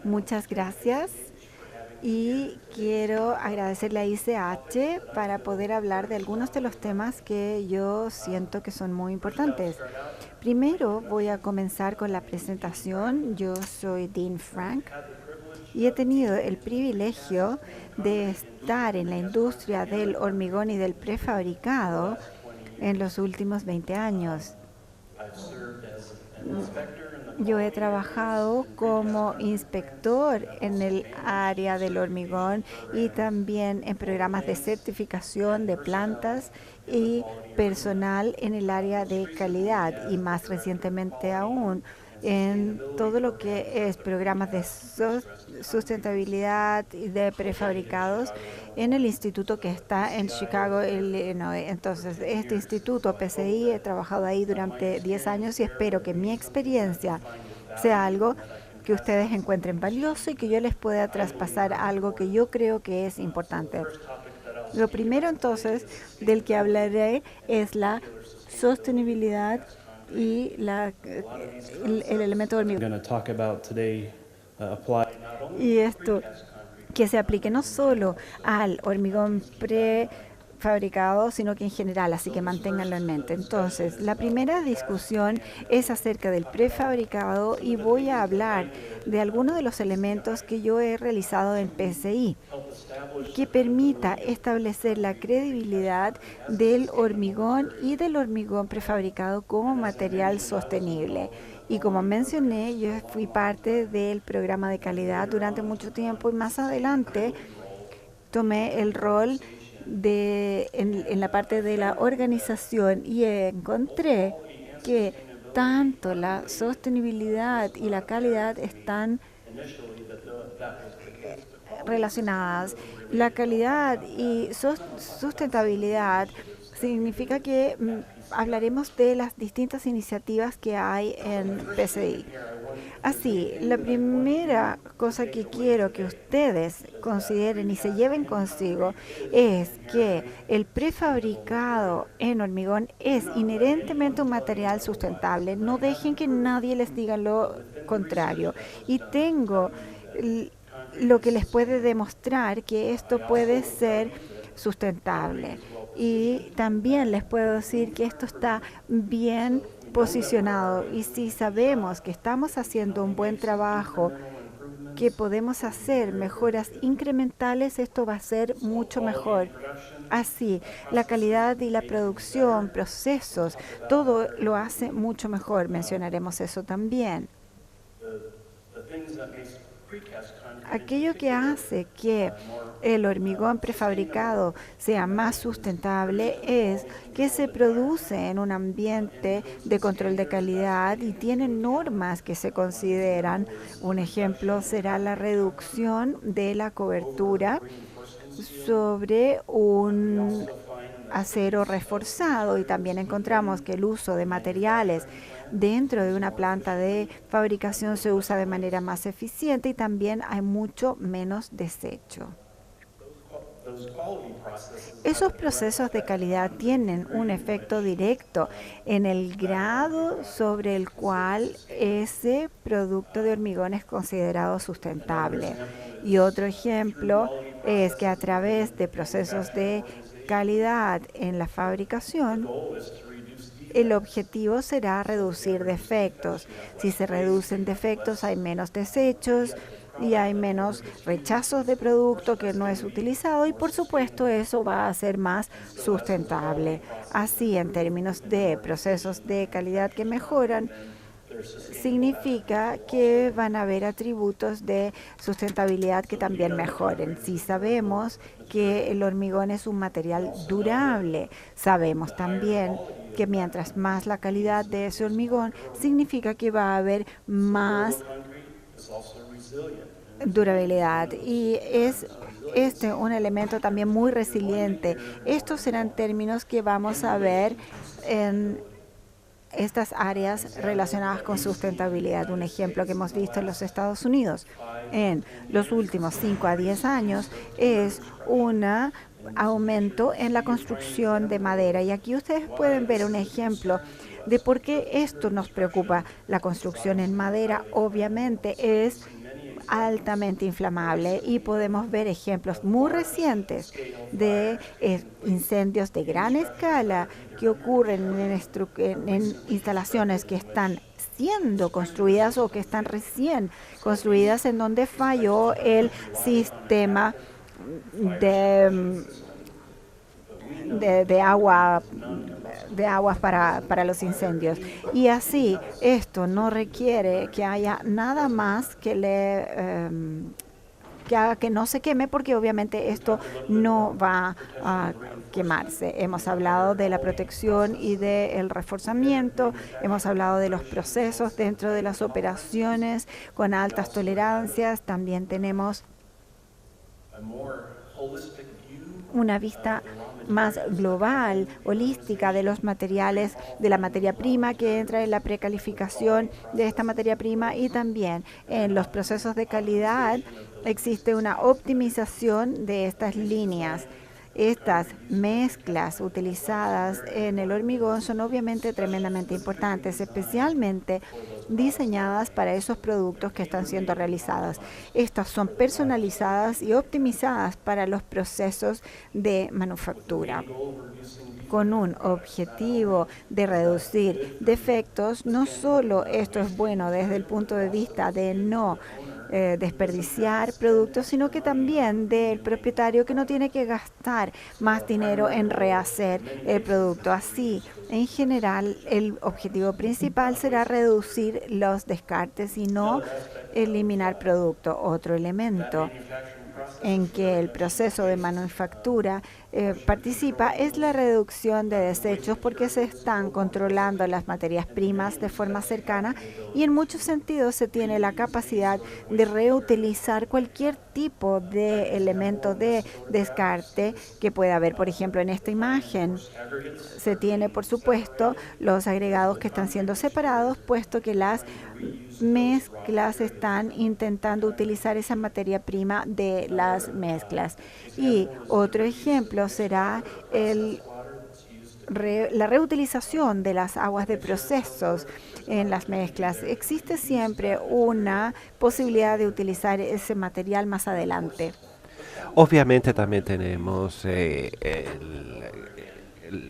Muchas gracias y quiero agradecerle a ICH para poder hablar de algunos de los temas que yo siento que son muy importantes. Primero voy a comenzar con la presentación. Yo soy Dean Frank y he tenido el privilegio de estar en la industria del hormigón y del prefabricado en los últimos 20 años. Yo he trabajado como inspector en el área del hormigón y también en programas de certificación de plantas y personal en el área de calidad y más recientemente aún en todo lo que es programas de sustentabilidad y de prefabricados en el instituto que está en Chicago, Illinois. Entonces, este instituto PCI, he trabajado ahí durante 10 años y espero que mi experiencia sea algo que ustedes encuentren valioso y que yo les pueda traspasar algo que yo creo que es importante. Lo primero entonces del que hablaré es la sostenibilidad y el elemento del hormigón. Y esto que se aplique no solo al hormigón prefabricado, sino que en general, así que manténganlo en mente. Entonces, la primera discusión es acerca del prefabricado y voy a hablar de algunos de los elementos que yo he realizado en PCI que permita establecer la credibilidad del hormigón y del hormigón prefabricado como material sostenible. Y como mencioné, yo fui parte del programa de calidad durante mucho tiempo y más adelante tomé el rol en la parte de la organización y encontré que tanto la sostenibilidad y la calidad están relacionadas. La calidad y sustentabilidad significa que hablaremos de las distintas iniciativas que hay en PCI. Así, la primera cosa que quiero que ustedes consideren y se lleven consigo es que el prefabricado en hormigón es inherentemente un material sustentable. No dejen que nadie les diga lo contrario. Y tengo lo que les puede demostrar que esto puede ser sustentable. Y también les puedo decir que esto está bien posicionado y si sabemos que estamos haciendo un buen trabajo, que podemos hacer mejoras incrementales, esto va a ser mucho mejor. Así, la calidad y la producción, procesos, todo lo hace mucho mejor. Mencionaremos eso también. Aquello que hace que el hormigón prefabricado sea más sustentable es que se produce en un ambiente de control de calidad y tiene normas que se consideran. Un ejemplo será la reducción de la cobertura sobre un acero reforzado y también encontramos que el uso de materiales dentro de una planta de fabricación se usa de manera más eficiente y también hay mucho menos desecho. Esos procesos de calidad tienen un efecto directo en el grado sobre el cual ese producto de hormigón es considerado sustentable. Y otro ejemplo es que a través de procesos de calidad en la fabricación, el objetivo será reducir defectos. Si se reducen defectos, hay menos desechos y hay menos rechazos de producto que no es utilizado y por supuesto eso va a ser más sustentable. Así, en términos de procesos de calidad que mejoran, significa que van a haber atributos de sustentabilidad que también mejoren. Si sabemos que el hormigón es un material durable, sabemos también que mientras más la calidad de ese hormigón, significa que va a haber más durabilidad y es un elemento también muy resiliente. Estos serán términos que vamos a ver en estas áreas relacionadas con sustentabilidad. Un ejemplo que hemos visto en los Estados Unidos en los últimos 5 a 10 años es un aumento en la construcción de madera. Y aquí ustedes pueden ver un ejemplo de por qué esto nos preocupa. La construcción en madera obviamente es altamente inflamable y podemos ver ejemplos muy recientes de incendios de gran escala que ocurren en instalaciones que están siendo construidas o que están recién construidas en donde falló el sistema de, de agua de aguas para los incendios. Y así, esto no requiere que haya nada más que haga que no se queme, porque obviamente esto no va a quemarse. Hemos hablado de la protección y del reforzamiento, hemos hablado de los procesos dentro de las operaciones con altas tolerancias. También tenemos una vista más global, holística de los materiales, de la materia prima que entra en la precalificación de esta materia prima, y también en los procesos de calidad existe una optimización de estas líneas. Estas mezclas utilizadas en el hormigón son obviamente tremendamente importantes, especialmente diseñadas para esos productos que están siendo realizados. Estas son personalizadas y optimizadas para los procesos de manufactura, con un objetivo de reducir defectos. No solo esto es bueno desde el punto de vista de no desperdiciar productos, sino que también del propietario, que no tiene que gastar más dinero en rehacer el producto. Así, en general, el objetivo principal será reducir los descartes y no eliminar producto. Otro elemento en que el proceso de manufactura participa es la reducción de desechos, porque se están controlando las materias primas de forma cercana y en muchos sentidos se tiene la capacidad de reutilizar cualquier tipo de elemento de descarte que pueda haber. Por ejemplo, en esta imagen se tiene, por supuesto, los agregados que están siendo separados, puesto que las mezclas están intentando utilizar esa materia prima de las mezclas. Y otro ejemplo será la reutilización de las aguas de procesos en las mezclas. Existe siempre una posibilidad de utilizar ese material más adelante. Obviamente también tenemos el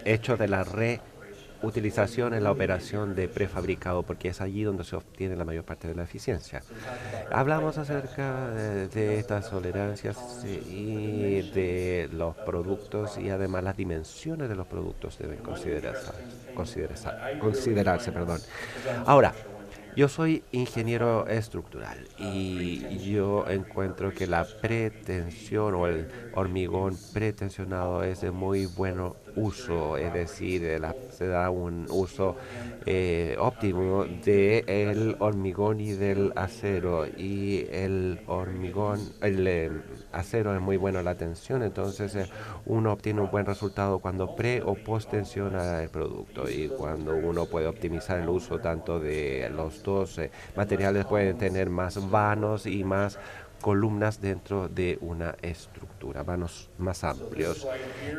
hecho de la reutilización en la operación de prefabricado, porque es allí donde se obtiene la mayor parte de la eficiencia. Hablamos acerca de estas tolerancias y de los productos, y además las dimensiones de los productos deben considerarse. Perdón. Ahora, yo soy ingeniero estructural y yo encuentro que la pretensión o el hormigón pretensionado es de muy buen uso, es decir, se da un uso óptimo del hormigón y del acero, y el acero es muy bueno la tensión, entonces uno obtiene un buen resultado cuando pre o post tensiona el producto, y cuando uno puede optimizar el uso tanto de los dos materiales, pueden tener más vanos y más columnas dentro de una estructura, vanos más amplios.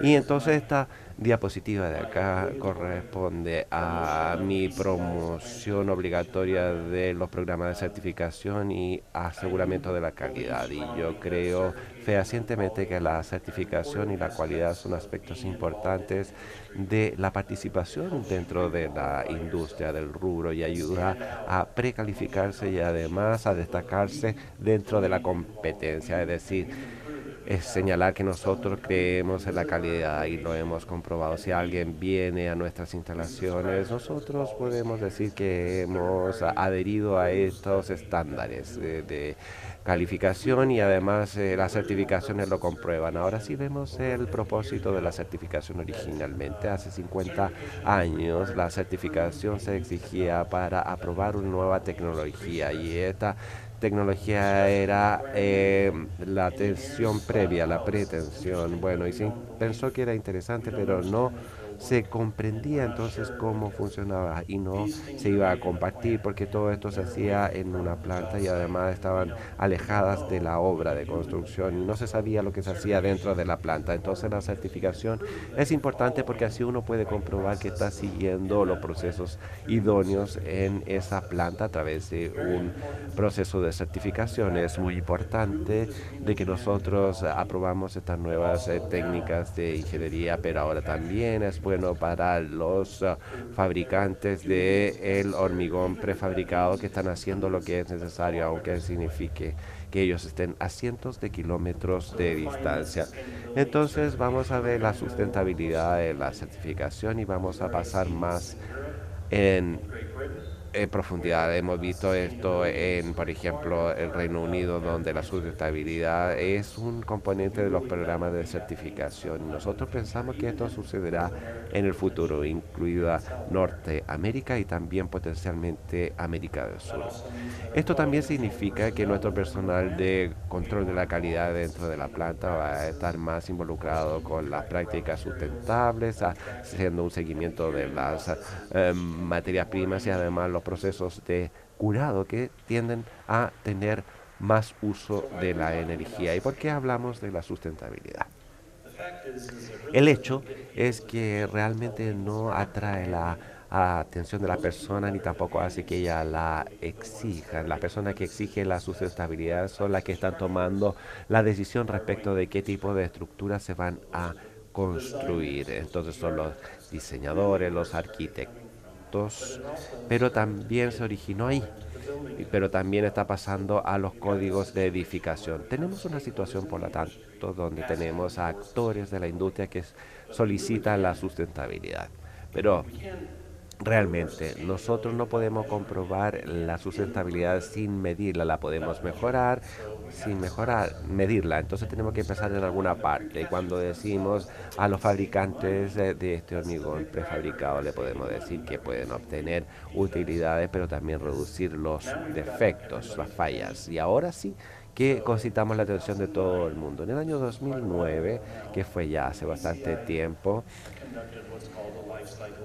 Y entonces esta diapositiva de acá corresponde a mi promoción obligatoria de los programas de certificación y aseguramiento de la calidad. Y yo creo fehacientemente que la certificación y la calidad son aspectos importantes de la participación dentro de la industria del rubro, y ayuda a precalificarse y además a destacarse dentro de la competencia. Es decir, es señalar que nosotros creemos en la calidad y lo hemos comprobado. Si alguien viene a nuestras instalaciones, nosotros podemos decir que hemos adherido a estos estándares de calificación, y además las certificaciones lo comprueban. Ahora sí vemos el propósito de la certificación originalmente. Hace 50 años la certificación se exigía para aprobar una nueva tecnología, y esta tecnología era la tensión previa, la pretensión. Bueno, y sí, pensó que era interesante, pero no se comprendía entonces cómo funcionaba y no se iba a compartir porque todo esto se hacía en una planta y además estaban alejadas de la obra de construcción y no se sabía lo que se hacía dentro de la planta. Entonces la certificación es importante porque así uno puede comprobar que está siguiendo los procesos idóneos en esa planta a través de un proceso de certificación. Es muy importante de que nosotros aprobamos estas nuevas técnicas de ingeniería, pero ahora también es bueno para los fabricantes de el hormigón prefabricado que están haciendo lo que es necesario, aunque signifique que ellos estén a cientos de kilómetros de distancia. Entonces vamos a ver la sustentabilidad de la certificación y vamos a pasar más en profundidad. Hemos visto esto en, por ejemplo, el Reino Unido, donde la sustentabilidad es un componente de los programas de certificación. Nosotros pensamos que esto sucederá en el futuro, incluida Norteamérica y también potencialmente América del Sur. Esto también significa que nuestro personal de control de la calidad dentro de la planta va a estar más involucrado con las prácticas sustentables, haciendo un seguimiento de las materias primas y además los procesos de curado que tienden a tener más uso de la energía. ¿Y por qué hablamos de la sustentabilidad? El hecho es que realmente no atrae la atención de la persona ni tampoco hace que ella la exija. Las personas que exigen la sustentabilidad son las que están tomando la decisión respecto de qué tipo de estructuras se van a construir. Entonces son los diseñadores, los arquitectos, pero también se originó ahí, pero también está pasando a los códigos de edificación. Tenemos una situación, por lo tanto, donde tenemos a actores de la industria que solicitan la sustentabilidad. Pero realmente nosotros no podemos comprobar la sustentabilidad sin medirla, la podemos mejorar sin medirla. Entonces tenemos que empezar en alguna parte. Y cuando decimos a los fabricantes de este hormigón prefabricado, le podemos decir que pueden obtener utilidades, pero también reducir los defectos, las fallas. Y ahora sí que concitamos la atención de todo el mundo. En el año 2009, que fue ya hace bastante tiempo,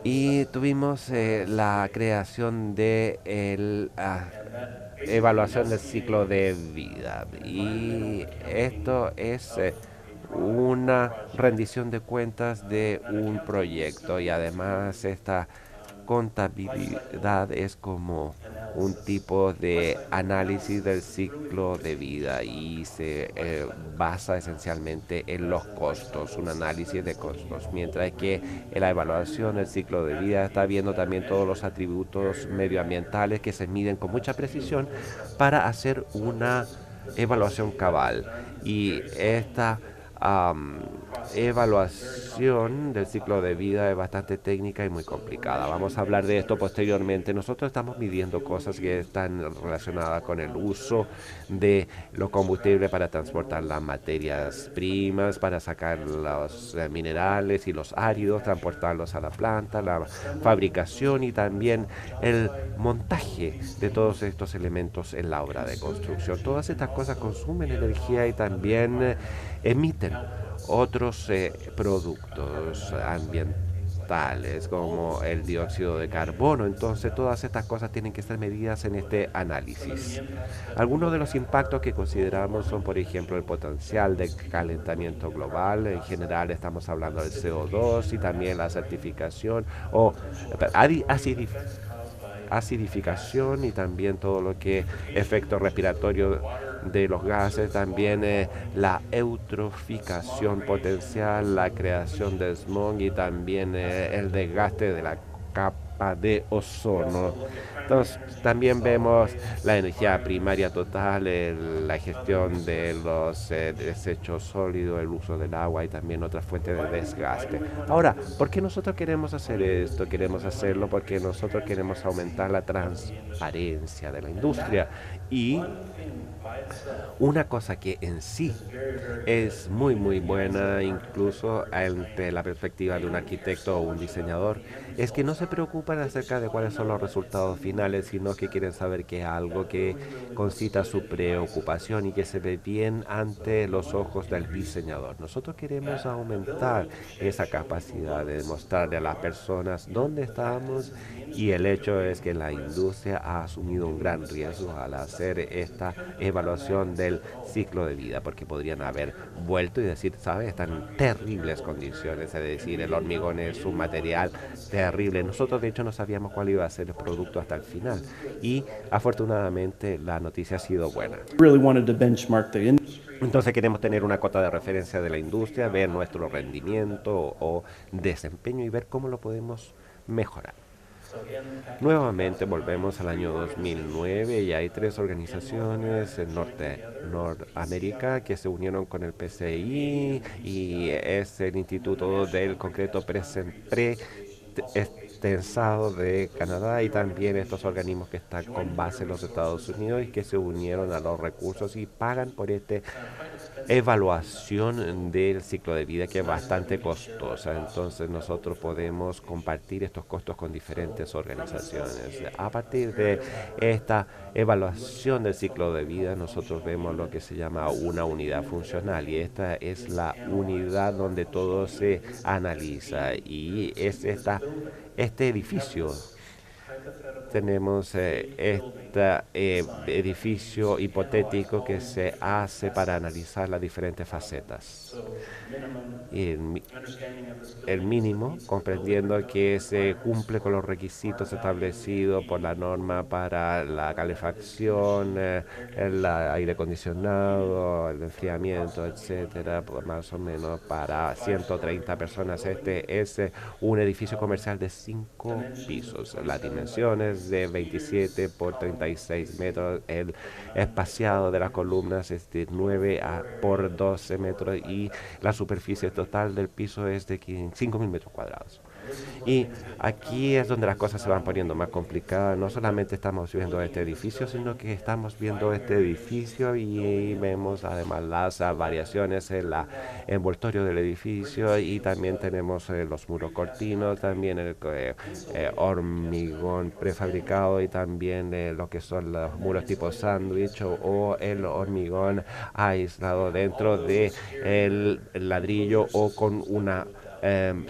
y tuvimos la creación de evaluación del ciclo de vida. Y esto es una rendición de cuentas de un proyecto y además esta contabilidad es como un tipo de análisis del ciclo de vida y se basa esencialmente en los costos, un análisis de costos, mientras que en la evaluación del ciclo de vida está viendo también todos los atributos medioambientales que se miden con mucha precisión para hacer una evaluación cabal. Y esta evaluación del ciclo de vida es bastante técnica y muy complicada. Vamos a hablar de esto posteriormente. Nosotros estamos midiendo cosas que están relacionadas con el uso de los combustibles para transportar las materias primas, para sacar los minerales y los áridos, transportarlos a la planta, la fabricación y también el montaje de todos estos elementos en la obra de construcción. Todas estas cosas consumen energía y también emiten otros productos ambientales como el dióxido de carbono. Entonces todas estas cosas tienen que ser medidas en este análisis. Algunos de los impactos que consideramos son, por ejemplo, el potencial de calentamiento global. En general estamos hablando del CO2 y también la certificación o acidificación y también todo lo que efecto respiratorio de los gases, también la eutroficación potencial, la creación de smog y también el desgaste de la capa de ozono. Entonces, también vemos la energía primaria total, la gestión de los desechos sólidos, el uso del agua y también otras fuentes de desgaste. Ahora, ¿por qué nosotros queremos hacer esto? Queremos hacerlo porque nosotros queremos aumentar la transparencia de la industria y una cosa que en sí es muy buena, incluso ante la perspectiva de un arquitecto o un diseñador, es que no se preocupan acerca de cuáles son los resultados finales, sino que quieren saber que es algo que concita su preocupación y que se ve bien ante los ojos del diseñador. Nosotros queremos aumentar esa capacidad de mostrarle a las personas dónde estamos, y el hecho es que la industria ha asumido un gran riesgo al hacer esta evaluación del ciclo de vida, porque podrían haber vuelto y decir, ¿sabes? Están en terribles condiciones, es decir, el hormigón es un material terrible. Nosotros de hecho no sabíamos cuál iba a ser el producto hasta el final, y afortunadamente la noticia ha sido buena. Really wanted to benchmark the Entonces queremos tener una cota de referencia de la industria, ver nuestro rendimiento o desempeño y ver cómo lo podemos mejorar. Nuevamente volvemos al año 2009 y hay tres organizaciones en Norteamérica que se unieron con el PCI, y es el Instituto del Concreto Extensado de Canadá, y también estos organismos que están con base en los Estados Unidos y que se unieron a los recursos y pagan por esta evaluación del ciclo de vida, que es bastante costosa. Entonces nosotros podemos compartir estos costos con diferentes organizaciones. A partir de esta evaluación del ciclo de vida, nosotros vemos lo que se llama una unidad funcional, y esta es la unidad donde todo se analiza, y es este edificio. Tenemos este edificio hipotético que se hace para analizar las diferentes facetas. Y el mínimo, comprendiendo que se cumple con los requisitos establecidos por la norma para la calefacción, el aire acondicionado, el enfriamiento, etcétera, pues más o menos para 130 personas. Este es un edificio comercial de 5 pisos. Las dimensiones de 27 por 36 metros. El espaciado de las columnas es de 9 por 12 metros, y la superficie total del piso es de 5.000 metros cuadrados. Y aquí es donde las cosas se van poniendo más complicadas. No solamente estamos viendo este edificio, sino que estamos viendo este edificio y vemos además las variaciones en la envoltorio del edificio, y también tenemos los muros cortinos, también el hormigón prefabricado, y también lo que son los muros tipo sándwich o el hormigón aislado dentro de el ladrillo o con una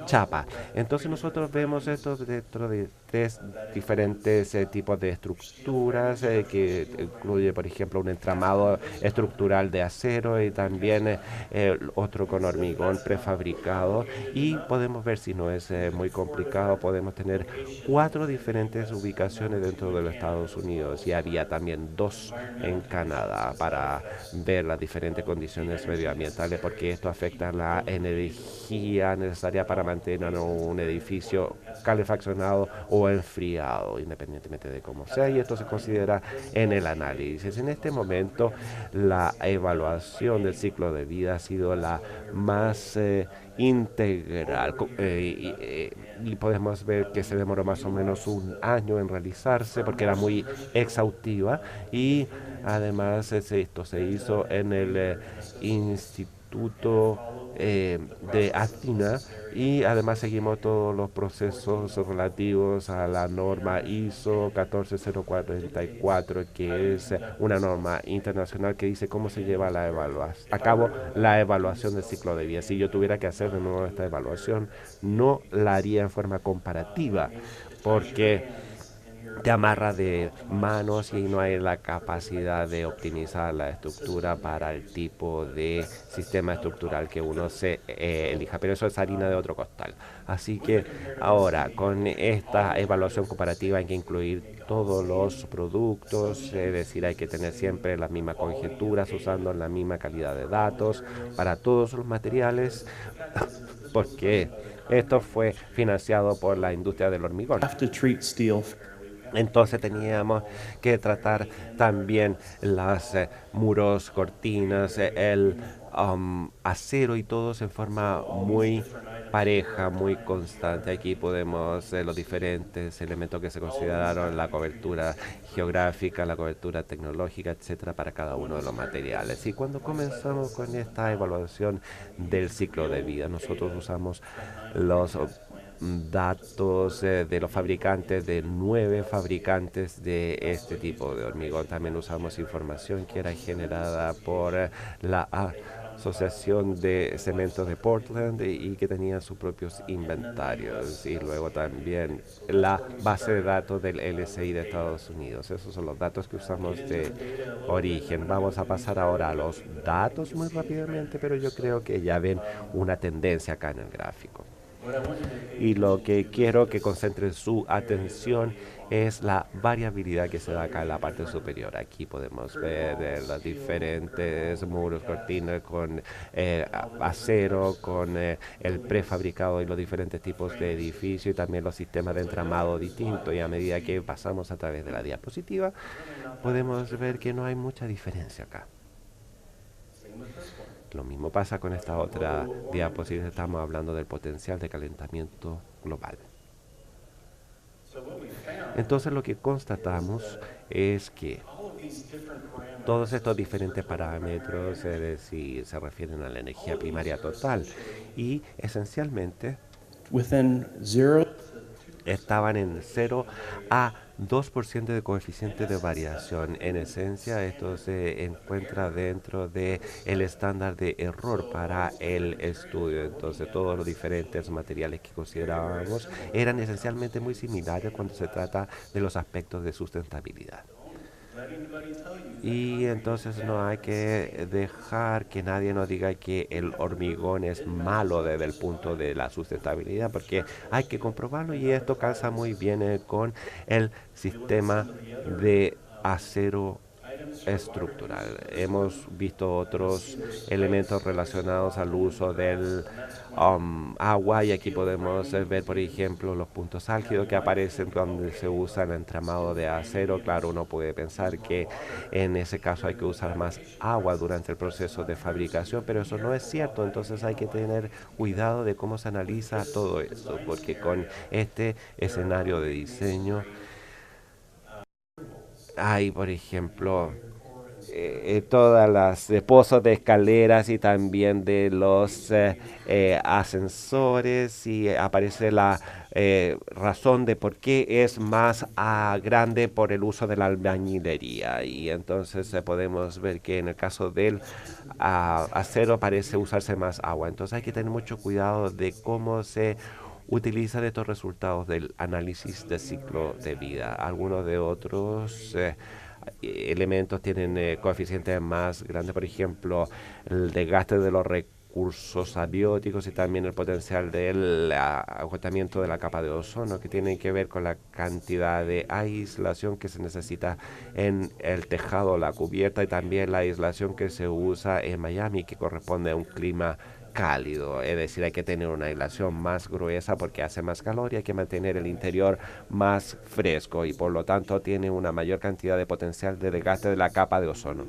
chapa. Entonces nosotros vemos esto dentro de tres diferentes tipos de estructuras, que incluye por ejemplo un entramado estructural de acero, y también otro con hormigón prefabricado, y podemos ver, si no es muy complicado, podemos tener 4 diferentes ubicaciones dentro de los Estados Unidos, y había también 2 en Canadá, para ver las diferentes condiciones medioambientales, porque esto afecta a la energía necesaria para mantener un edificio calefaccionado o enfriado, independientemente de cómo sea, y esto se considera en el análisis. En este momento, la evaluación del ciclo de vida ha sido la más integral, y podemos ver que se demoró más o menos un año en realizarse, porque era muy exhaustiva, y además esto se hizo en el Instituto de Athena, y además seguimos todos los procesos relativos a la norma ISO 14044, que es una norma internacional que dice cómo se lleva a cabo la evaluación del ciclo de vida. Si yo tuviera que hacer de nuevo esta evaluación, no la haría en forma comparativa, porque te amarra de manos y no hay la capacidad de optimizar la estructura para el tipo de sistema estructural que uno se elija, pero eso es harina de otro costal. Así que ahora, con esta evaluación comparativa, hay que incluir todos los productos, es decir, hay que tener siempre las mismas conjeturas, usando la misma calidad de datos para todos los materiales, porque esto fue financiado por la industria del hormigón. have to treat steel. Entonces teníamos que tratar también las muros, cortinas, el acero, y todos en forma muy pareja, muy constante. Aquí podemos los diferentes elementos que se consideraron: la cobertura geográfica, la cobertura tecnológica, etcétera, para cada uno de los materiales. Y cuando comenzamos con esta evaluación del ciclo de vida, nosotros usamos los datos de los fabricantes, de 9 fabricantes de este tipo de hormigón. También usamos información que era generada por la Asociación de Cementos de Portland y que tenía sus propios inventarios. Y luego también la base de datos del LSI de Estados Unidos. Esos son los datos que usamos de origen. Vamos a pasar ahora a los datos muy rápidamente, pero yo creo que ya ven una tendencia acá en el gráfico. Y lo que quiero que concentren su atención es la variabilidad que se da acá en la parte superior. Aquí podemos ver los diferentes muros, cortinas con acero, con el prefabricado y los diferentes tipos de edificios y también los sistemas de entramado distintos. Y a medida que pasamos a través de la diapositiva, podemos ver que no hay mucha diferencia acá. Lo mismo pasa con esta otra diapositiva. Estamos hablando del potencial de calentamiento global. Entonces lo que constatamos es que todos estos diferentes parámetros, es decir, se refieren a la energía primaria total y esencialmente within 0 estaban en 0 a 2% de coeficiente de variación. En esencia, esto se encuentra dentro del estándar de error para el estudio. Entonces, todos los diferentes materiales que considerábamos eran esencialmente muy similares cuando se trata de los aspectos de sustentabilidad. Y entonces no hay que dejar que nadie nos diga que el hormigón es malo desde el punto de la sustentabilidad, porque hay que comprobarlo y esto calza muy bien con el sistema de acero estructural. Hemos visto otros elementos relacionados al uso del agua y aquí podemos ver, por ejemplo, los puntos álgidos que aparecen cuando se usa el entramado de acero. Claro, uno puede pensar que en ese caso hay que usar más agua durante el proceso de fabricación, pero eso no es cierto. Entonces hay que tener cuidado de cómo se analiza todo esto, porque con este escenario de diseño hay, por ejemplo, todas las pozos de escaleras y también de los ascensores y aparece la razón de por qué es más grande por el uso de la albañilería y entonces podemos ver que en el caso del acero parece usarse más agua. Entonces hay que tener mucho cuidado de cómo se utilizan estos resultados del análisis de ciclo de vida. Algunos de otros elementos tienen coeficientes más grandes, por ejemplo, el desgaste de los recursos abióticos y también el potencial del agotamiento de la capa de ozono, que tienen que ver con la cantidad de aislación que se necesita en el tejado o la cubierta y también la aislación que se usa en Miami, que corresponde a un clima cálido, es decir, hay que tener una aislación más gruesa porque hace más calor y hay que mantener el interior más fresco y por lo tanto tiene una mayor cantidad de potencial de desgaste de la capa de ozono.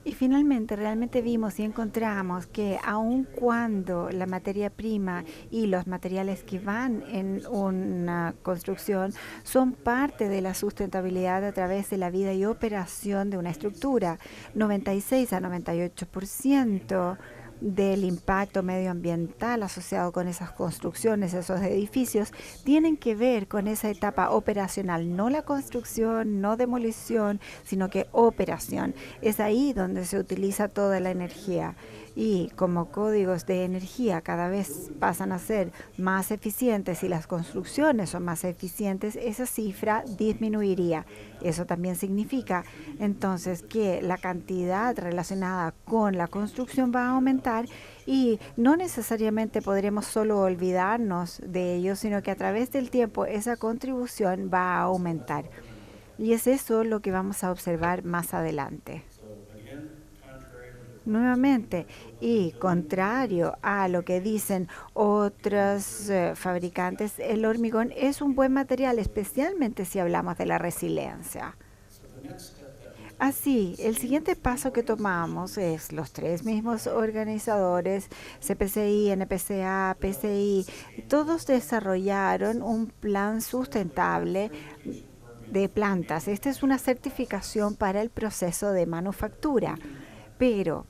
Y finalmente, realmente vimos y encontramos que aun cuando la materia prima y los materiales que van en una construcción son parte de la sustentabilidad a través de la vida y operación de una estructura, 96 a 98% del impacto medioambiental asociado con esas construcciones, esos edificios, tienen que ver con esa etapa operacional, no la construcción, no demolición, sino que operación. Es ahí donde se utiliza toda la energía. Y como códigos de energía cada vez pasan a ser más eficientes y las construcciones son más eficientes, esa cifra disminuiría. Eso también significa entonces que la cantidad relacionada con la construcción va a aumentar y no necesariamente podremos solo olvidarnos de ello, sino que a través del tiempo esa contribución va a aumentar. Y es eso lo que vamos a observar más adelante. Nuevamente, y contrario a lo que dicen otros fabricantes, el hormigón es un buen material, especialmente si hablamos de la resiliencia. Así, el siguiente paso que tomamos es los tres mismos organizadores, CPCI, NPCA, PCI, todos desarrollaron un plan sustentable de plantas. Esta es una certificación para el proceso de manufactura. Pero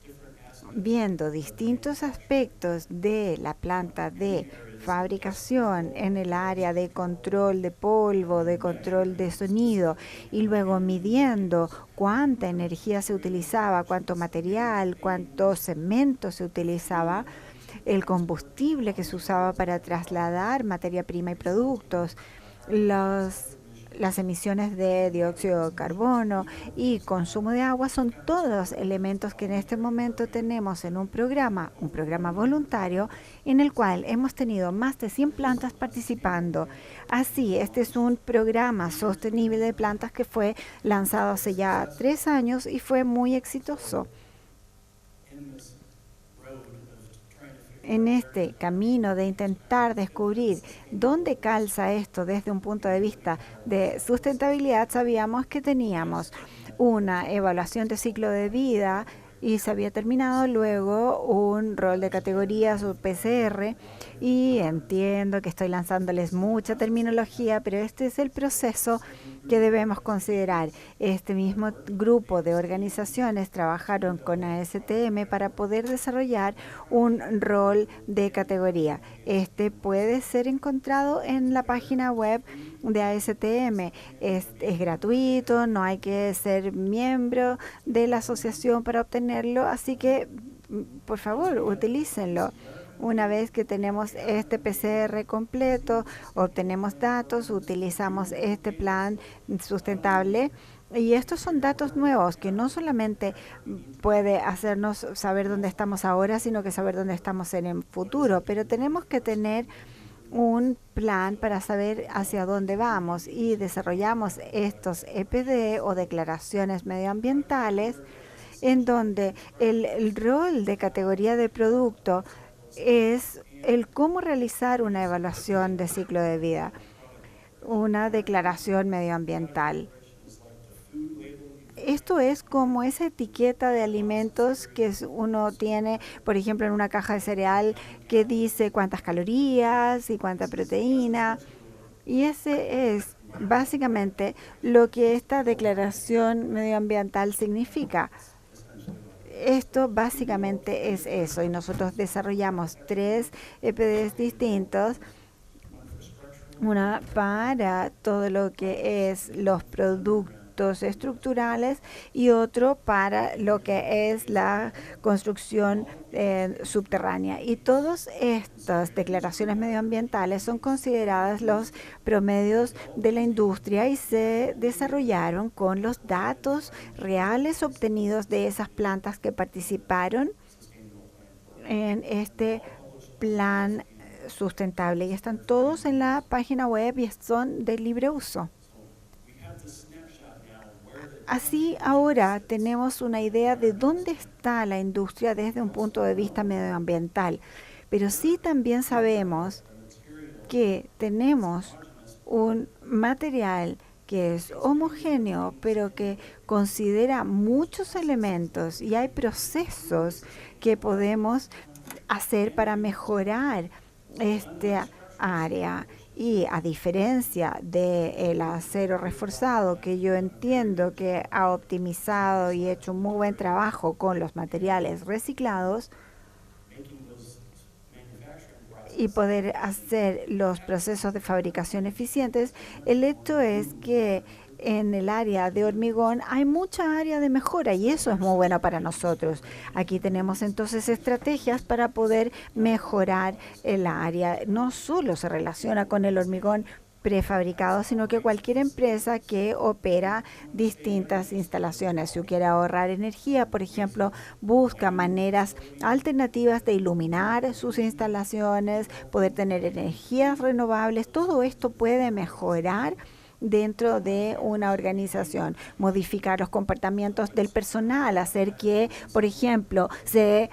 viendo distintos aspectos de la planta de fabricación, en el área de control de polvo, de control de sonido, y luego midiendo cuánta energía se utilizaba, cuánto material, cuánto cemento se utilizaba, el combustible que se usaba para trasladar materia prima y productos, las emisiones de dióxido de carbono y consumo de agua son todos elementos que en este momento tenemos en un programa voluntario en el cual hemos tenido más de 100 plantas participando. Así, este es un programa sostenible de plantas que fue lanzado hace ya 3 años y fue muy exitoso. En este camino de intentar descubrir dónde calza esto desde un punto de vista de sustentabilidad, sabíamos que teníamos una evaluación de ciclo de vida y se había terminado luego un rol de categorías o PCR, y entiendo que estoy lanzándoles mucha terminología, pero este es el proceso que debemos considerar. Este mismo grupo de organizaciones trabajaron con ASTM para poder desarrollar un rol de categoría. Este puede ser encontrado en la página web de ASTM. Es gratuito, no hay que ser miembro de la asociación para obtenerlo, así que por favor utilícenlo. Una vez que tenemos este PCR completo, obtenemos datos, utilizamos este plan sustentable. Y estos son datos nuevos que no solamente puede hacernos saber dónde estamos ahora, sino que saber dónde estamos en el futuro. Pero tenemos que tener un plan para saber hacia dónde vamos, y desarrollamos estos EPD o declaraciones medioambientales en donde el rol de categoría de producto es el cómo realizar una evaluación de ciclo de vida, una declaración medioambiental. Esto es como esa etiqueta de alimentos que uno tiene, por ejemplo, en una caja de cereal que dice cuántas calorías y cuánta proteína. Y ese es básicamente lo que esta declaración medioambiental significa. Esto básicamente es eso, y nosotros desarrollamos 3 EPDs distintos, una para todo lo que es los productos estructurales y otro para lo que es la construcción subterránea. Y todas estas declaraciones medioambientales son consideradas los promedios de la industria y se desarrollaron con los datos reales obtenidos de esas plantas que participaron en este plan sustentable, y están todos en la página web y son de libre uso. Así, ahora tenemos una idea de dónde está la industria desde un punto de vista medioambiental, pero sí también sabemos que tenemos un material que es homogéneo, pero que considera muchos elementos, y hay procesos que podemos hacer para mejorar esta área. Y a diferencia del acero reforzado, que yo entiendo que ha optimizado y hecho un muy buen trabajo con los materiales reciclados y poder hacer los procesos de fabricación eficientes, el hecho es que en el área de hormigón hay mucha área de mejora, y eso es muy bueno para nosotros. Aquí tenemos entonces estrategias para poder mejorar el área. No solo se relaciona con el hormigón prefabricado, sino que cualquier empresa que opera distintas instalaciones, si quiere ahorrar energía, por ejemplo, busca maneras alternativas de iluminar sus instalaciones, poder tener energías renovables. Todo esto puede mejorar dentro de una organización, modificar los comportamientos del personal, hacer que, por ejemplo, se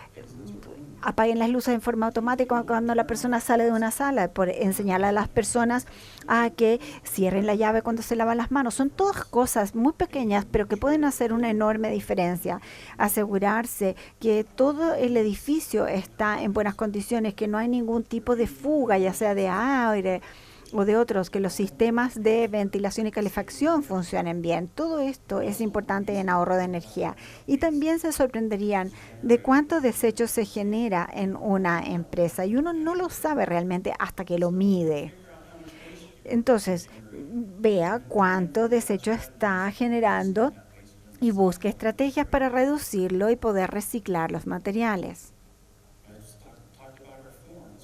apaguen las luces en forma automática cuando la persona sale de una sala, por enseñar a las personas a que cierren la llave cuando se lavan las manos. Son todas cosas muy pequeñas, pero que pueden hacer una enorme diferencia. Asegurarse que todo el edificio está en buenas condiciones, que no hay ningún tipo de fuga, ya sea de aire o de otros, que los sistemas de ventilación y calefacción funcionen bien. Todo esto es importante en ahorro de energía. Y también se sorprenderían de cuánto desecho se genera en una empresa y uno no lo sabe realmente hasta que lo mide. Entonces, vea cuánto desecho está generando y busque estrategias para reducirlo y poder reciclar los materiales.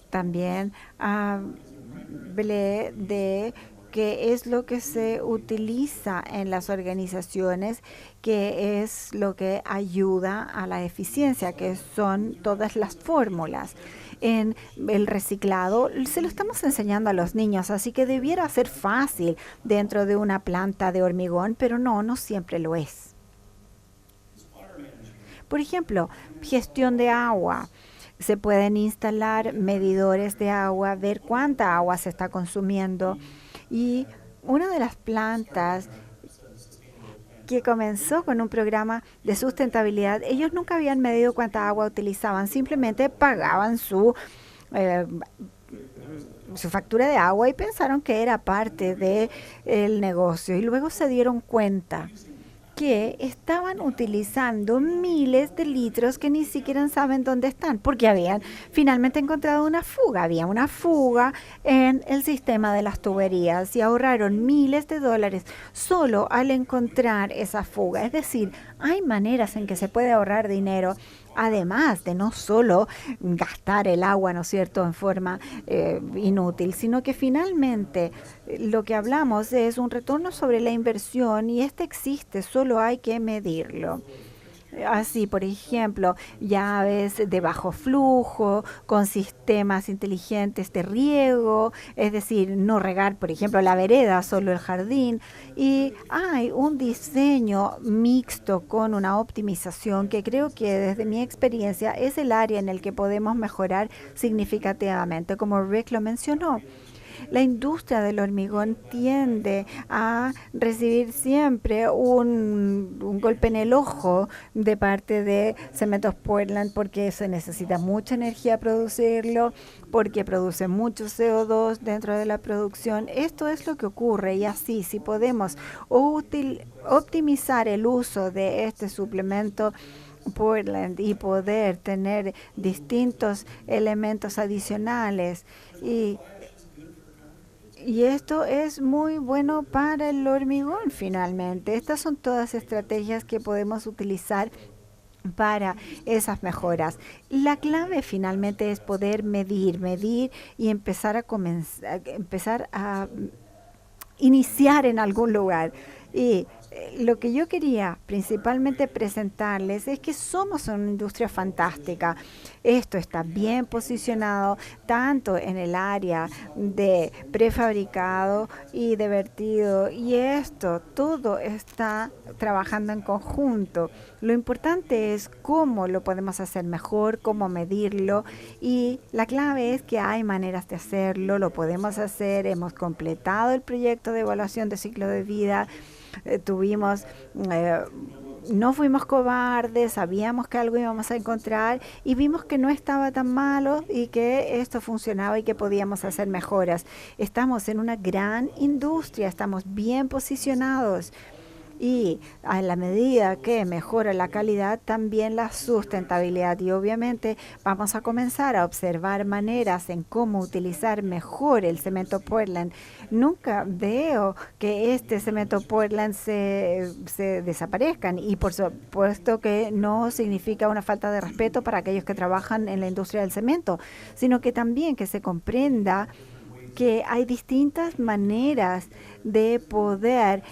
También hablé de qué es lo que se utiliza en las organizaciones, qué es lo que ayuda a la eficiencia, que son todas las fórmulas. En el reciclado se lo estamos enseñando a los niños, así que debiera ser fácil dentro de una planta de hormigón, pero no siempre lo es. Por ejemplo, gestión de agua. Se pueden instalar medidores de agua, ver cuánta agua se está consumiendo. Y una de las plantas que comenzó con un programa de sustentabilidad, ellos nunca habían medido cuánta agua utilizaban, simplemente pagaban su factura de agua y pensaron que era parte del negocio. Y luego se dieron cuenta que estaban utilizando miles de litros que ni siquiera saben dónde están, porque habían finalmente encontrado una fuga. Había una fuga en el sistema de las tuberías y ahorraron miles de dólares solo al encontrar esa fuga. Es decir, hay maneras en que se puede ahorrar dinero, además de no solo gastar el agua, ¿no es cierto?, en forma inútil, sino que finalmente lo que hablamos es un retorno sobre la inversión y este existe, solo hay que medirlo. Así, por ejemplo, llaves de bajo flujo, con sistemas inteligentes de riego, es decir, no regar, por ejemplo, la vereda, solo el jardín. Y hay un diseño mixto con una optimización que creo que desde mi experiencia es el área en el que podemos mejorar significativamente, como Rick lo mencionó. La industria del hormigón tiende a recibir siempre un golpe en el ojo de parte de Cementos Portland porque se necesita mucha energía producirlo, porque produce mucho CO2 dentro de la producción. Esto es lo que ocurre y así, si podemos optimizar el uso de este suplemento Portland y poder tener distintos elementos adicionales y esto es muy bueno para el hormigón finalmente. Estas son todas estrategias que podemos utilizar para esas mejoras. La clave finalmente es poder medir y empezar a iniciar en algún lugar. Y lo que yo quería principalmente presentarles es que somos una industria fantástica. Esto está bien posicionado tanto en el área de prefabricado y de vertido, y esto todo está trabajando en conjunto. Lo importante es cómo lo podemos hacer mejor, cómo medirlo, y la clave es que hay maneras de hacerlo, lo podemos hacer. Hemos completado el proyecto de evaluación de ciclo de vida. No fuimos cobardes, sabíamos que algo íbamos a encontrar y vimos que no estaba tan malo y que esto funcionaba y que podíamos hacer mejoras. Estamos en una gran industria, estamos bien posicionados. Y a la medida que mejora la calidad, también la sustentabilidad. Y obviamente vamos a comenzar a observar maneras en cómo utilizar mejor el cemento Portland. Nunca veo que este cemento Portland se desaparezcan. Y por supuesto que no significa una falta de respeto para aquellos que trabajan en la industria del cemento, sino que también que se comprenda que hay distintas maneras de poder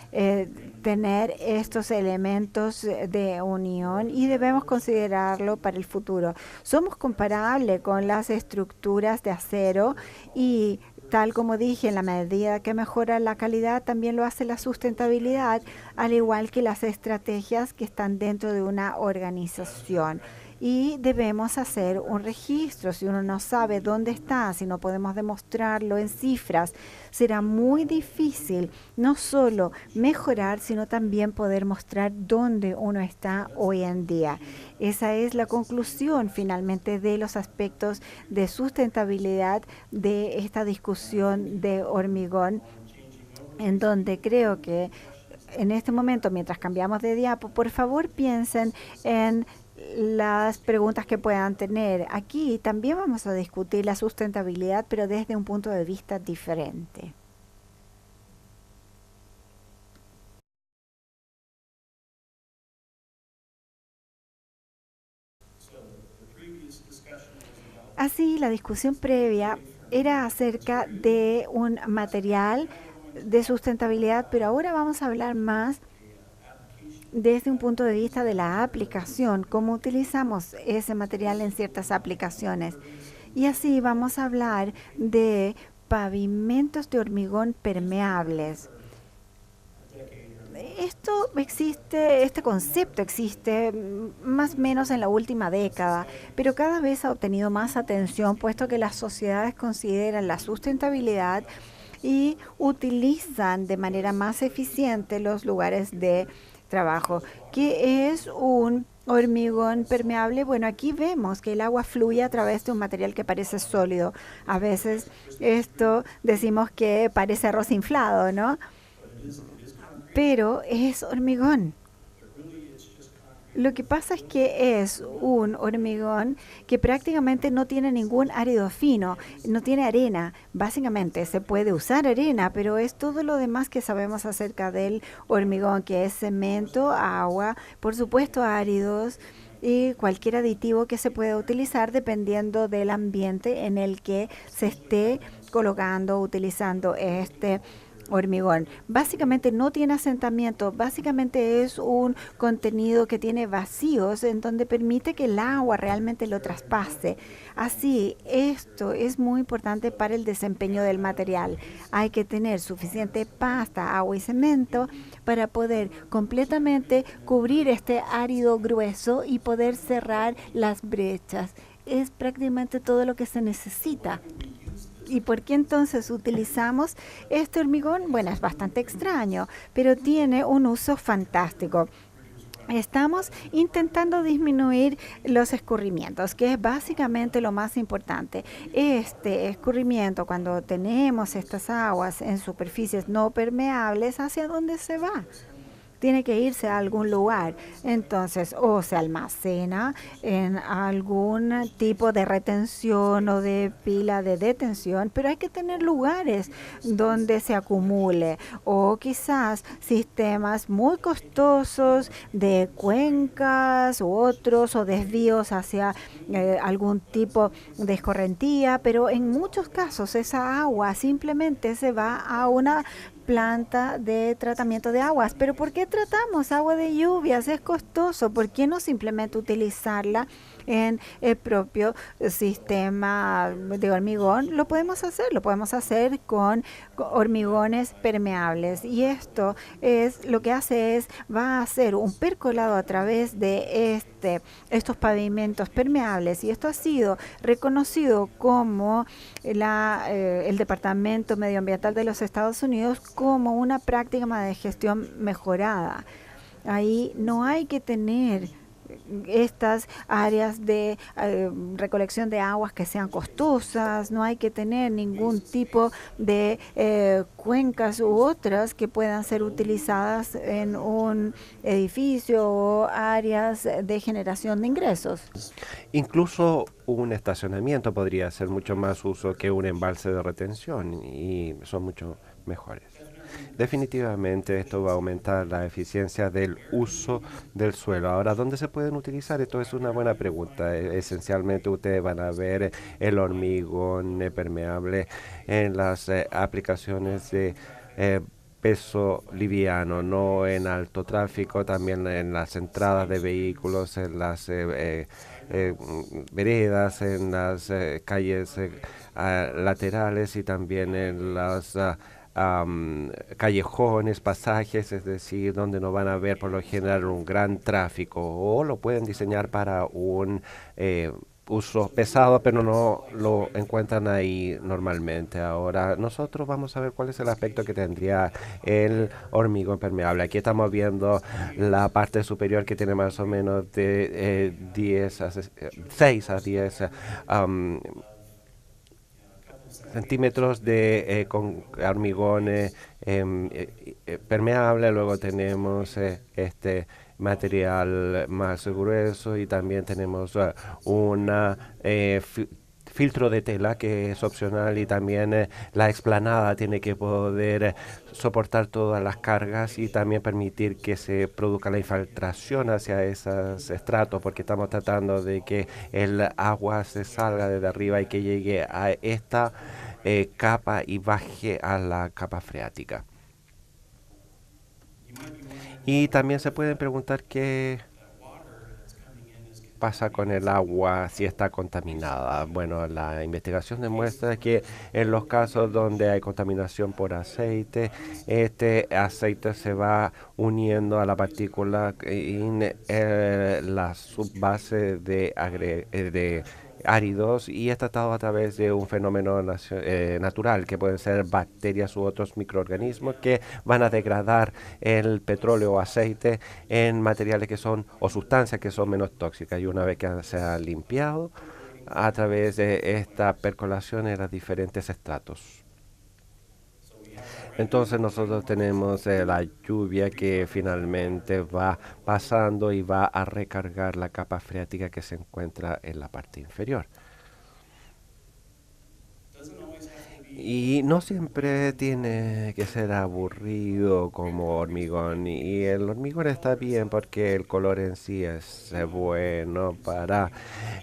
tener estos elementos de unión y debemos considerarlo para el futuro. Somos comparables con las estructuras de acero y tal como dije, en la medida que mejora la calidad, también lo hace la sustentabilidad, al igual que las estrategias que están dentro de una organización. y debemos hacer un registro. Si uno no sabe dónde está, si no podemos demostrarlo en cifras, será muy difícil no solo mejorar, sino también poder mostrar dónde uno está hoy en día. Esa es la conclusión finalmente de los aspectos de sustentabilidad de esta discusión de hormigón, en donde creo que en este momento, mientras cambiamos de diapo, por favor piensen en las preguntas que puedan tener. Aquí también vamos a discutir la sustentabilidad, pero desde un punto de vista diferente. Así, la discusión previa era acerca de un material de sustentabilidad, pero ahora vamos a hablar más desde un punto de vista de la aplicación, cómo utilizamos ese material en ciertas aplicaciones. Y así vamos a hablar de pavimentos de hormigón permeables. Este concepto existe más o menos en la última década, pero cada vez ha obtenido más atención puesto que las sociedades consideran la sustentabilidad y utilizan de manera más eficiente los lugares de trabajo. ¿Qué es un hormigón permeable? Bueno, aquí vemos que el agua fluye a través de un material que parece sólido. A veces esto decimos que parece arroz inflado, ¿no? Pero es hormigón. Lo que pasa es que es un hormigón que prácticamente no tiene ningún árido fino, no tiene arena. Básicamente se puede usar arena, pero es todo lo demás que sabemos acerca del hormigón, que es cemento, agua, por supuesto áridos y cualquier aditivo que se pueda utilizar dependiendo del ambiente en el que se esté colocando, utilizando este hormigón. Básicamente no tiene asentamiento, básicamente es un contenido que tiene vacíos en donde permite que el agua realmente lo traspase. Así, esto es muy importante para el desempeño del material. Hay que tener suficiente pasta, agua y cemento para poder completamente cubrir este árido grueso y poder cerrar las brechas. Es prácticamente todo lo que se necesita. ¿Y por qué entonces utilizamos este hormigón? Bueno, es bastante extraño, pero tiene un uso fantástico. Estamos intentando disminuir los escurrimientos, que es básicamente lo más importante. Este escurrimiento, cuando tenemos estas aguas en superficies no permeables, ¿hacia dónde se va? Tiene que irse a algún lugar. Entonces, o se almacena en algún tipo de retención o de pila de detención, pero hay que tener lugares donde se acumule, o quizás sistemas muy costosos de cuencas u otros, o desvíos hacia algún tipo de escorrentía, pero en muchos casos esa agua simplemente se va a una planta de tratamiento de aguas. Pero ¿por qué tratamos agua de lluvias? Es costoso. ¿Por qué no simplemente utilizarla en el propio sistema de hormigón? Lo podemos hacer con hormigones permeables, y esto es lo que hace es va a hacer un percolado a través de estos pavimentos permeables, y esto ha sido reconocido como el Departamento Medioambiental de los Estados Unidos como una práctica de gestión mejorada. Ahí no hay que tener estas áreas de recolección de aguas que sean costosas, no hay que tener ningún tipo de cuencas u otras que puedan ser utilizadas en un edificio o áreas de generación de ingresos. Incluso un estacionamiento podría hacer mucho más uso que un embalse de retención y son mucho mejores. Definitivamente esto va a aumentar la eficiencia del uso del suelo. Ahora, ¿dónde se pueden utilizar? Esto es una buena pregunta. Esencialmente ustedes van a ver el hormigón permeable en las aplicaciones de peso liviano, no en alto tráfico, también en las entradas de vehículos, en las veredas, en las calles laterales y también en las callejones, pasajes, es decir, donde no van a haber por lo general un gran tráfico, o lo pueden diseñar para un uso pesado, pero no lo encuentran ahí normalmente. Ahora, nosotros vamos a ver cuál es el aspecto que tendría el hormigón permeable. Aquí estamos viendo la parte superior que tiene más o menos de 6 a 10 centímetros de con hormigón permeable. Luego tenemos este material más grueso y también tenemos una filtro de tela que es opcional, y también la explanada tiene que poder soportar todas las cargas y también permitir que se produzca la infiltración hacia esos estratos, porque estamos tratando de que el agua se salga desde arriba y que llegue a esta capa y baje a la capa freática. Y también se pueden preguntar qué pasa con el agua si está contaminada. Bueno, la investigación demuestra que en los casos donde hay contaminación por aceite, este aceite se va uniendo a la partícula en la subbase de áridos, y es tratado a través de un fenómeno natural, que pueden ser bacterias u otros microorganismos que van a degradar el petróleo o aceite en materiales que son o sustancias que son menos tóxicas, y una vez que se ha limpiado a través de esta percolación en los diferentes estratos. Entonces nosotros tenemos la lluvia que finalmente va pasando y va a recargar la capa freática que se encuentra en la parte inferior. Y no siempre tiene que ser aburrido como hormigón. Y el hormigón está bien porque el color en sí es bueno para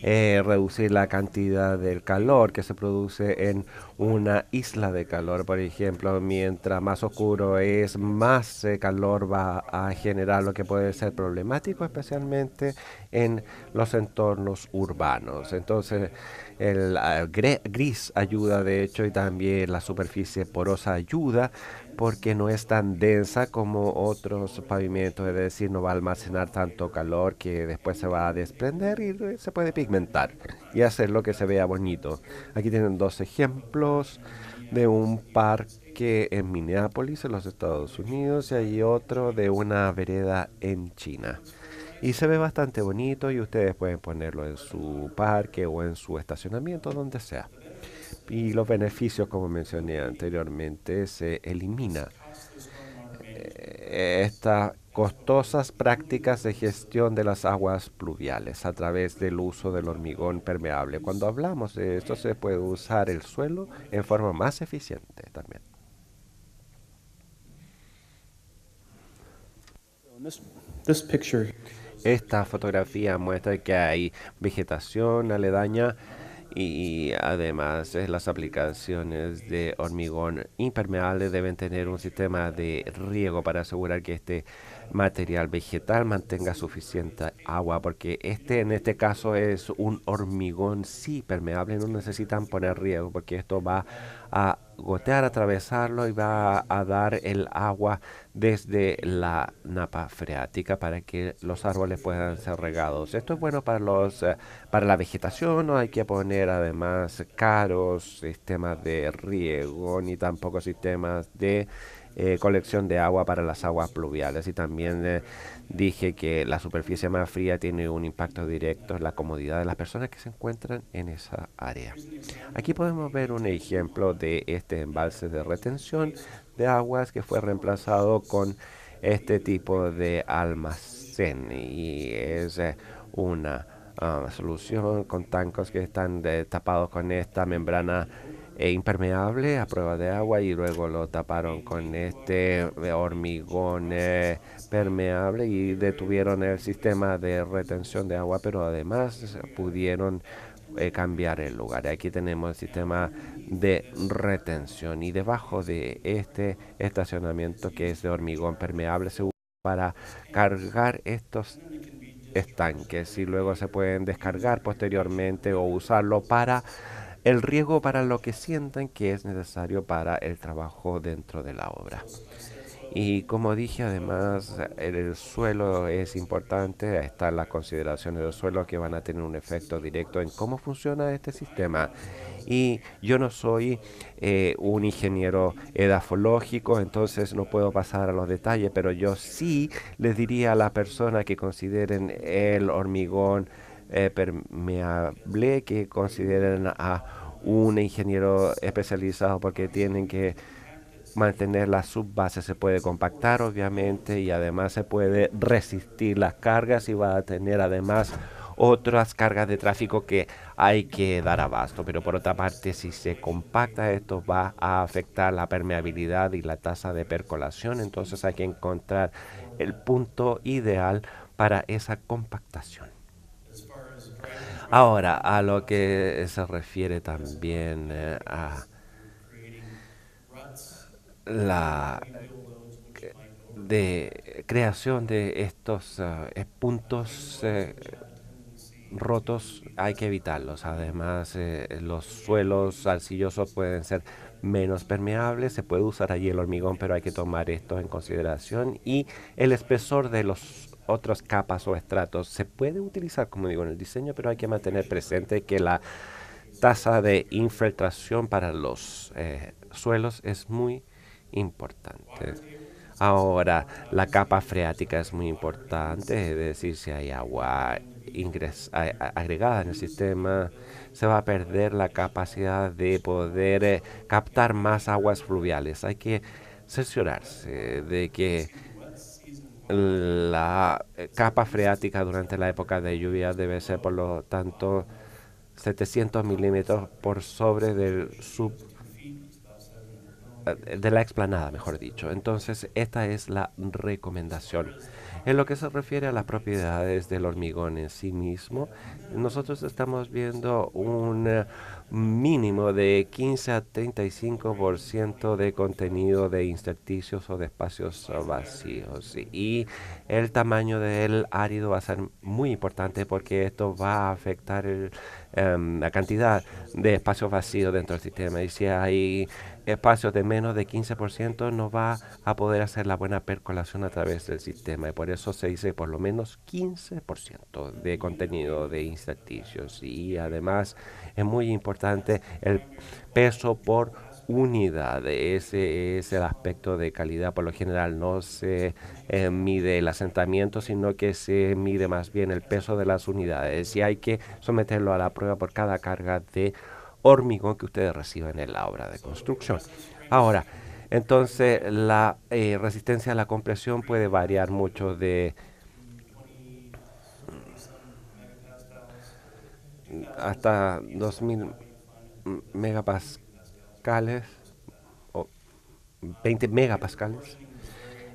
reducir la cantidad del calor que se produce en una isla de calor. Por ejemplo, mientras más oscuro es, más calor va a generar, lo que puede ser problemático, especialmente en los entornos urbanos. Entonces, el gris ayuda, de hecho, y también la superficie porosa ayuda porque no es tan densa como otros pavimentos, es decir, no va a almacenar tanto calor que después se va a desprender y se puede pigmentar y hacer lo que se vea bonito. Aquí tienen dos ejemplos de un parque en Minneapolis, en los Estados Unidos, y hay otro de una vereda en China. Y se ve bastante bonito, y ustedes pueden ponerlo en su parque o en su estacionamiento, donde sea. Y los beneficios, como mencioné anteriormente, se elimina estas costosas prácticas de gestión de las aguas pluviales a través del uso del hormigón permeable. Cuando hablamos de esto, se puede usar el suelo en forma más eficiente también. This picture Esta fotografía muestra que hay vegetación aledaña, y además las aplicaciones de hormigón impermeable deben tener un sistema de riego para asegurar que este material vegetal mantenga suficiente agua, porque en este caso es un hormigón sí permeable, no necesitan poner riego porque esto va a gotear, atravesarlo y va a dar el agua desde la napa freática para que los árboles puedan ser regados. Esto es bueno para la vegetación. No hay que poner además caros sistemas de riego ni tampoco sistemas de colección de agua para las aguas pluviales. Y también dije que la superficie más fría tiene un impacto directo en la comodidad de las personas que se encuentran en esa área. Aquí podemos ver un ejemplo de este embalse de retención de aguas que fue reemplazado con este tipo de almacén, y es una solución con tanques que están tapados con esta membrana impermeable a prueba de agua, y luego lo taparon con este hormigón permeable y detuvieron el sistema de retención de agua, pero además pudieron cambiar el lugar. Aquí tenemos el sistema de retención, y debajo de este estacionamiento, que es de hormigón permeable, se usa para cargar estos estanques, y luego se pueden descargar posteriormente o usarlo para el riego para lo que sientan que es necesario para el trabajo dentro de la obra. Y como dije, además, el suelo es importante. Están las consideraciones del suelo que van a tener un efecto directo en cómo funciona este sistema. Y yo no soy un ingeniero edafológico, entonces no puedo pasar a los detalles, pero yo sí les diría a la persona que consideren el hormigón permeable, que consideren a un ingeniero especializado porque tienen que mantener la subbase, se puede compactar obviamente y además se puede resistir las cargas y va a tener además otras cargas de tráfico que hay que dar abasto. Pero por otra parte, si se compacta esto va a afectar la permeabilidad y la tasa de percolación, entonces hay que encontrar el punto ideal para esa compactación. Ahora, a lo que se refiere también a la de creación de estos puntos rotos, hay que evitarlos. Además, los suelos arcillosos pueden ser menos permeables, se puede usar allí el hormigón, pero hay que tomar esto en consideración. Y el espesor de los otras capas o estratos se puede utilizar, como digo, en el diseño, pero hay que mantener presente que la tasa de infiltración para los suelos es muy importante. Ahora, la capa freática es muy importante, es decir, si hay agua agregada en el sistema, se va a perder la capacidad de poder captar más aguas fluviales. Hay que cerciorarse de que la capa freática durante la época de lluvia debe ser, por lo tanto, 700 milímetros por sobre del de la explanada, mejor dicho. Entonces, esta es la recomendación. En lo que se refiere a las propiedades del hormigón en sí mismo, nosotros estamos viendo un mínimo de 15 a 35% de contenido de intersticios o de espacios vacíos. Y el tamaño del árido va a ser muy importante porque esto va a afectar la cantidad de espacios vacíos dentro del sistema. Y si hay espacios de menos de 15%, no va a poder hacer la buena percolación a través del sistema. Y por eso se dice por lo menos 15% de contenido de intersticios. Y además es muy importante el peso por unidad. Ese es el aspecto de calidad. Por lo general no se mide el asentamiento, sino que se mide más bien el peso de las unidades. Y hay que someterlo a la prueba por cada carga de hormigón que ustedes reciban en la obra de construcción. Ahora, entonces la resistencia a la compresión puede variar mucho de hasta 2000 megapascales o 20 megapascales.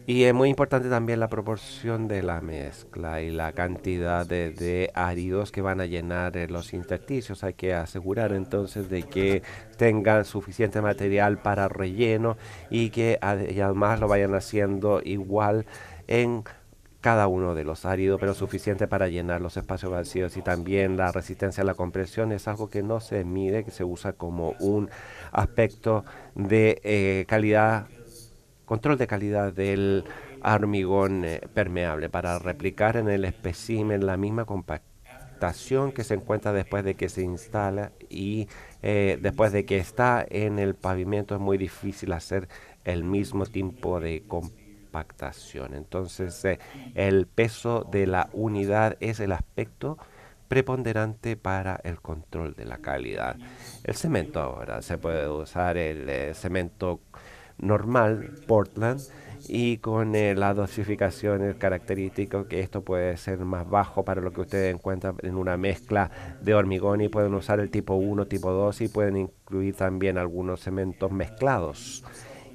Y es muy importante también la proporción de la mezcla y la cantidad de áridos que van a llenar los intersticios. Hay que asegurar entonces de que tengan suficiente material para relleno y que y además lo vayan haciendo igual en cada uno de los áridos, pero suficiente para llenar los espacios vacíos. Y también la resistencia a la compresión es algo que no se mide, que se usa como un aspecto de calidad, control de calidad del hormigón permeable para replicar en el espécimen la misma compactación que se encuentra después de que se instala y después de que está en el pavimento. Es muy difícil hacer el mismo tipo de compactación. Entonces el peso de la unidad es el aspecto preponderante para el control de la calidad. El cemento ahora se puede usar el cemento normal Portland y con la dosificación el característico que esto puede ser más bajo para lo que ustedes encuentran en una mezcla de hormigón, y pueden usar el tipo 1, tipo 2 y pueden incluir también algunos cementos mezclados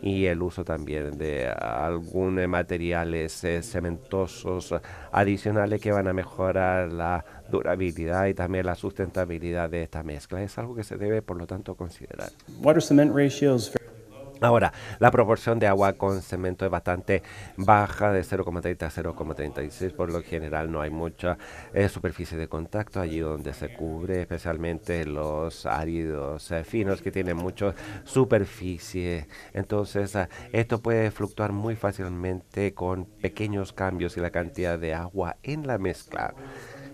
y el uso también de algunos materiales cementosos adicionales que van a mejorar la durabilidad y también la sustentabilidad de esta mezcla. Es algo que se debe, por lo tanto, considerar. Water cement ratios. Ahora, la proporción de agua con cemento es bastante baja, de 0,30 a 0,36. Por lo general no hay mucha superficie de contacto allí donde se cubre, especialmente los áridos finos que tienen mucha superficie. Entonces, esto puede fluctuar muy fácilmente con pequeños cambios en la cantidad de agua en la mezcla.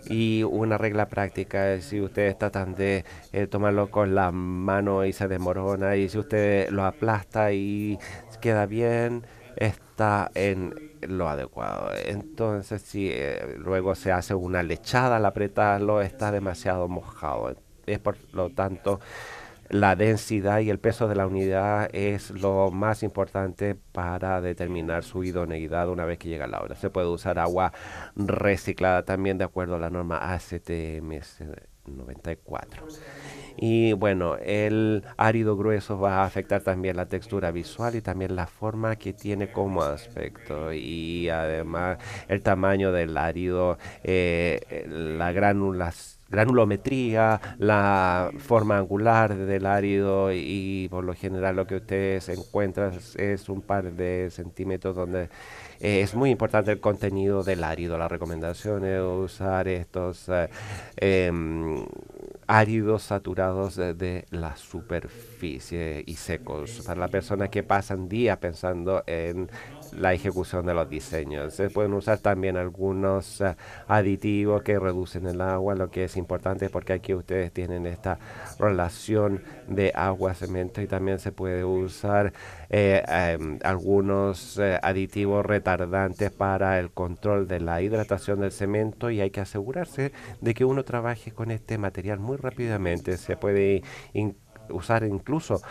Y una regla práctica es si ustedes tratan de tomarlo con la mano y se desmorona, y si usted lo aplasta y queda bien, está en lo adecuado. Entonces, si luego se hace una lechada al apretarlo, está demasiado mojado. Es por lo tanto la densidad y el peso de la unidad es lo más importante para determinar su idoneidad una vez que llega la hora. Se puede usar agua reciclada también de acuerdo a la norma ACTMS 94. Y bueno, el árido grueso va a afectar también la textura visual y también la forma que tiene como aspecto. Y además el tamaño del árido, la granulometría, la forma angular del árido, y por lo general lo que ustedes encuentran es un par de centímetros donde es muy importante el contenido del árido. La recomendación es usar estos em, áridos saturados de la superficie y secos para las personas que pasan días pensando en la ejecución de los diseños. Se pueden usar también algunos aditivos que reducen el agua, lo que es importante porque aquí ustedes tienen esta relación de agua-cemento, y también se puede usar algunos aditivos retardantes para el control de la hidratación del cemento, y hay que asegurarse de que uno trabaje con este material muy rápidamente. Se puede usar incluso,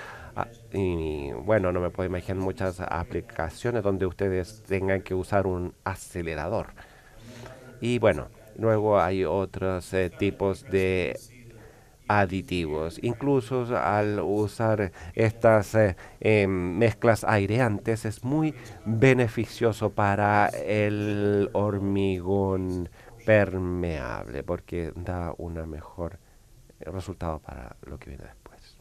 y bueno, no me puedo imaginar muchas aplicaciones donde ustedes tengan que usar un acelerador. Y bueno, luego hay otros tipos de aditivos. Incluso al usar estas mezclas aireantes es muy beneficioso para el hormigón permeable porque da una mejor resultado para lo que viene después.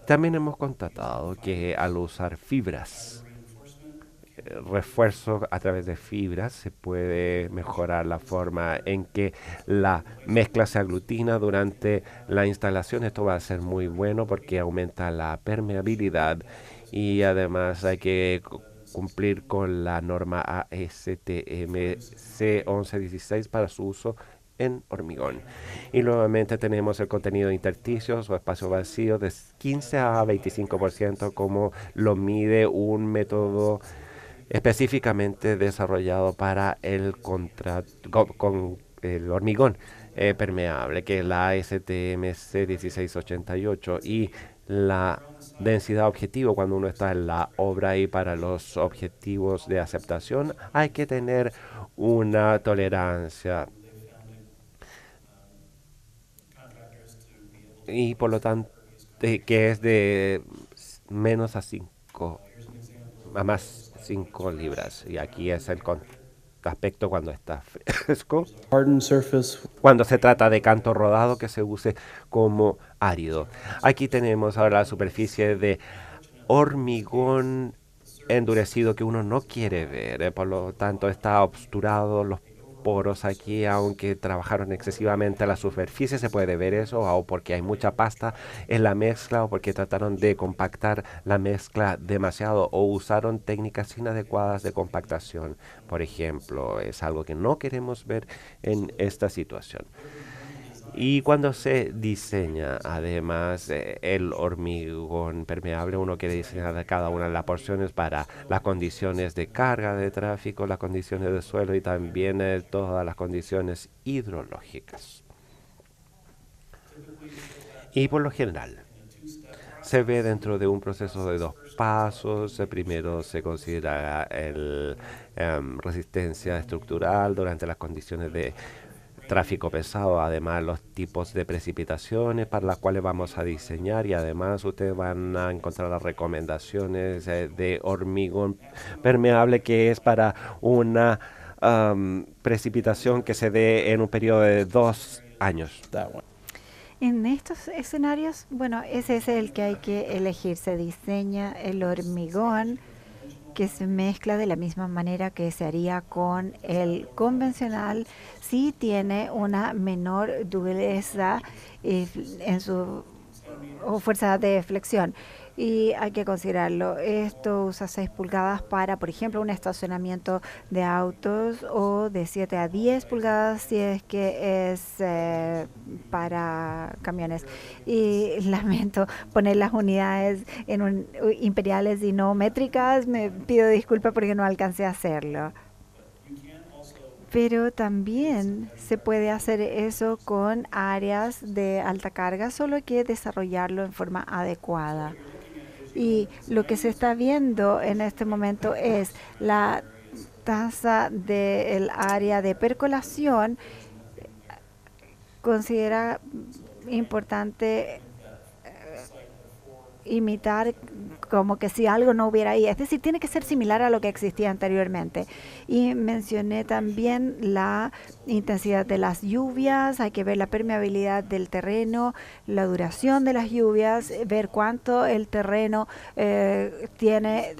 También hemos constatado que al usar fibras, refuerzo a través de fibras, se puede mejorar la forma en que la mezcla se aglutina durante la instalación. Esto va a ser muy bueno porque aumenta la permeabilidad, y además hay que cumplir con la norma ASTM C1116 para su uso en hormigón. Y nuevamente tenemos el contenido de intersticios o espacio vacío de 15 a 25%, como lo mide un método específicamente desarrollado para el con el hormigón permeable, que es la STMC 1688, y la densidad objetivo cuando uno está en la obra. Y para los objetivos de aceptación hay que tener una tolerancia, y por lo tanto que es de menos a 5 a más 5 libras. Y aquí es el aspecto cuando está fresco. Hardened surface. Cuando se trata de canto rodado, que se use como árido. Aquí tenemos ahora la superficie de hormigón endurecido que uno no quiere ver. Por lo tanto, está obsturado los poros aquí, aunque trabajaron excesivamente la superficie, se puede ver eso, o porque hay mucha pasta en la mezcla, o porque trataron de compactar la mezcla demasiado, o usaron técnicas inadecuadas de compactación, por ejemplo. Es algo que no queremos ver en esta situación. Y cuando se diseña, además, el hormigón permeable, uno quiere diseñar cada una de las porciones para las condiciones de carga de tráfico, las condiciones de suelo y también todas las condiciones hidrológicas. Y por lo general, se ve dentro de un proceso de 2 pasos. Primero se considera el resistencia estructural durante las condiciones de tráfico pesado, además los tipos de precipitaciones para las cuales vamos a diseñar, y además ustedes van a encontrar las recomendaciones de hormigón permeable, que es para una precipitación que se dé en un periodo de 2 años. That one. En estos escenarios, bueno, ese es el que hay que elegir. Se diseña el hormigón que se mezcla de la misma manera que se haría con el convencional. Sí tiene una menor dureza en su o fuerza de flexión. Y hay que considerarlo. Esto usa 6 pulgadas para, por ejemplo, un estacionamiento de autos, o de 7 a 10 pulgadas si es que es para camiones. Y lamento poner las unidades imperiales y no métricas. Me pido disculpas porque no alcancé a hacerlo. Pero también se puede hacer eso con áreas de alta carga, solo hay que desarrollarlo en forma adecuada. Y lo que se está viendo en este momento es la tasa del área de percolación. Considera importante imitar como que si algo no hubiera ahí. Es decir, tiene que ser similar a lo que existía anteriormente. Y mencioné también la intensidad de las lluvias. Hay que ver la permeabilidad del terreno, la duración de las lluvias, ver cuánto el terreno tiene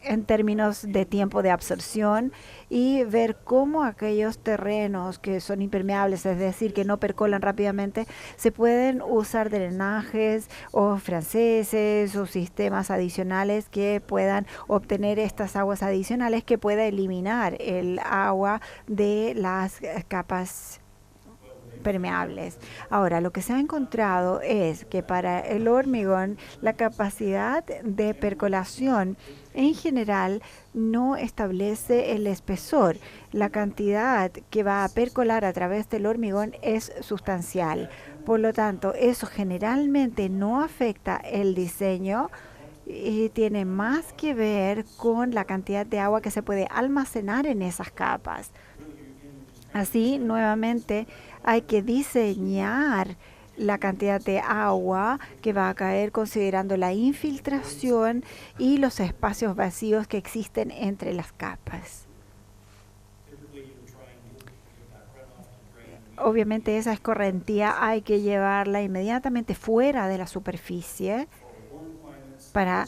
en términos de tiempo de absorción, y ver cómo aquellos terrenos que son impermeables, es decir, que no percolan rápidamente, se pueden usar drenajes o franceses o sistemas adicionales que puedan obtener estas aguas adicionales, que pueda eliminar el agua de las capas permeables. Ahora, lo que se ha encontrado es que para el hormigón la capacidad de percolación en general no establece el espesor. La cantidad que va a percolar a través del hormigón es sustancial. Por lo tanto, eso generalmente no afecta el diseño y tiene más que ver con la cantidad de agua que se puede almacenar en esas capas. Así, nuevamente, hay que diseñar la cantidad de agua que va a caer considerando la infiltración y los espacios vacíos que existen entre las capas. Obviamente esa escorrentía hay que llevarla inmediatamente fuera de la superficie. Para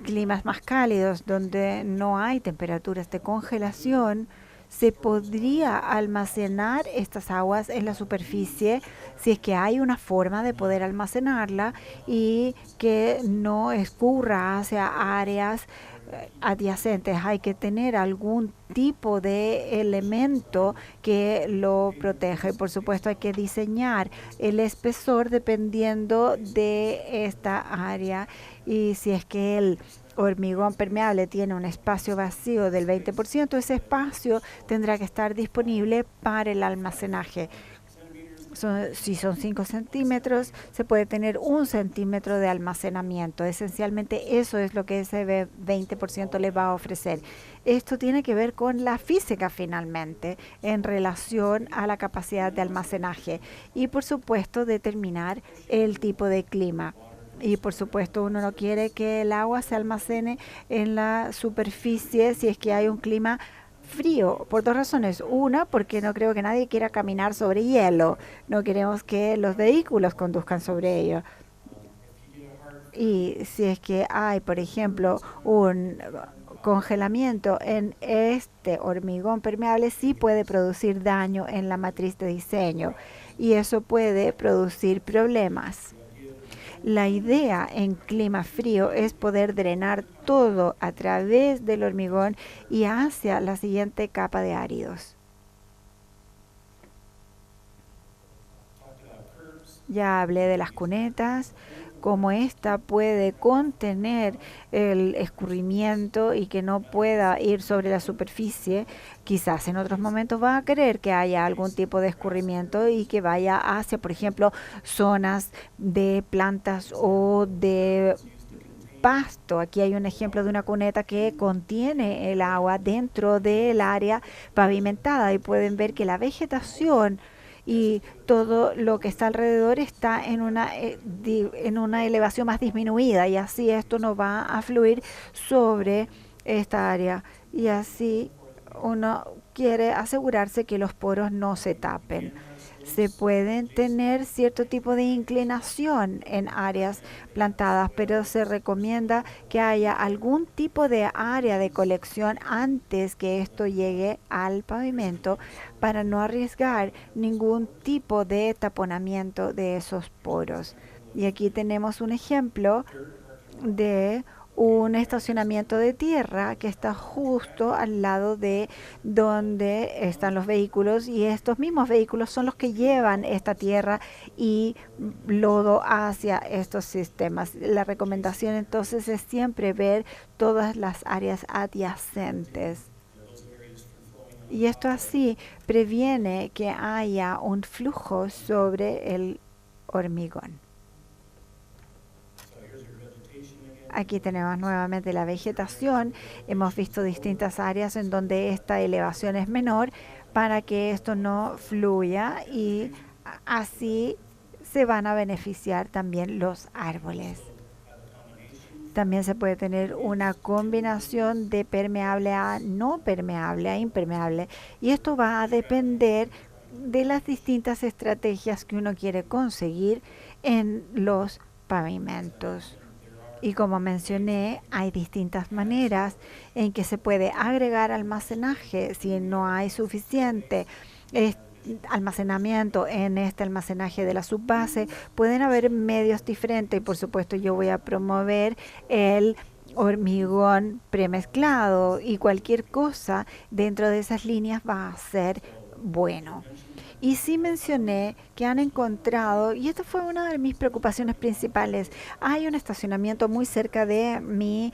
climas más cálidos, donde no hay temperaturas de congelación, se podría almacenar estas aguas en la superficie si es que hay una forma de poder almacenarla y que no escurra hacia áreas adyacentes. Hay que tener algún tipo de elemento que lo proteja, y por supuesto hay que diseñar el espesor dependiendo de esta área. Y si es que el hormigón permeable tiene un espacio vacío del 20%, ese espacio tendrá que estar disponible para el almacenaje. Si son 5 centímetros, se puede tener 1 centímetro de almacenamiento. Esencialmente eso es lo que ese 20% le va a ofrecer. Esto tiene que ver con la física finalmente en relación a la capacidad de almacenaje, y por supuesto determinar el tipo de clima. Y por supuesto uno no quiere que el agua se almacene en la superficie si es que hay un clima frío, por 2 razones. Una, porque no creo que nadie quiera caminar sobre hielo. No queremos que los vehículos conduzcan sobre ello. Y si es que hay, por ejemplo, un congelamiento en este hormigón permeable, sí puede producir daño en la matriz de diseño, y eso puede producir problemas. La idea en clima frío es poder drenar todo a través del hormigón y hacia la siguiente capa de áridos. Ya hablé de las cunetas, cómo esta puede contener el escurrimiento y que no pueda ir sobre la superficie. Quizás en otros momentos va a querer que haya algún tipo de escurrimiento y que vaya hacia, por ejemplo, zonas de plantas o de pasto. Aquí hay un ejemplo de una cuneta que contiene el agua dentro del área pavimentada, y pueden ver que la vegetación y todo lo que está alrededor está en una elevación más disminuida, y así esto no va a fluir sobre esta área, y así uno quiere asegurarse que los poros no se tapen. Se pueden tener cierto tipo de inclinación en áreas plantadas, pero se recomienda que haya algún tipo de área de colección antes que esto llegue al pavimento para no arriesgar ningún tipo de taponamiento de esos poros. Y aquí tenemos un ejemplo de un estacionamiento de tierra que está justo al lado de donde están los vehículos, y estos mismos vehículos son los que llevan esta tierra y lodo hacia estos sistemas. La recomendación entonces es siempre ver todas las áreas adyacentes. Y esto así previene que haya un flujo sobre el hormigón. Aquí tenemos nuevamente la vegetación. Hemos visto distintas áreas en donde esta elevación es menor para que esto no fluya, y así se van a beneficiar también los árboles. También se puede tener una combinación de permeable a no permeable, a impermeable, y esto va a depender de las distintas estrategias que uno quiere conseguir en los pavimentos. Y como mencioné, hay distintas maneras en que se puede agregar almacenaje si no hay suficiente almacenamiento en este almacenaje de la subbase. Pueden haber medios diferentes, y por supuesto yo voy a promover el hormigón premezclado, y cualquier cosa dentro de esas líneas va a ser bueno. Y sí mencioné que han encontrado, y esto fue una de mis preocupaciones principales, hay un estacionamiento muy cerca de mi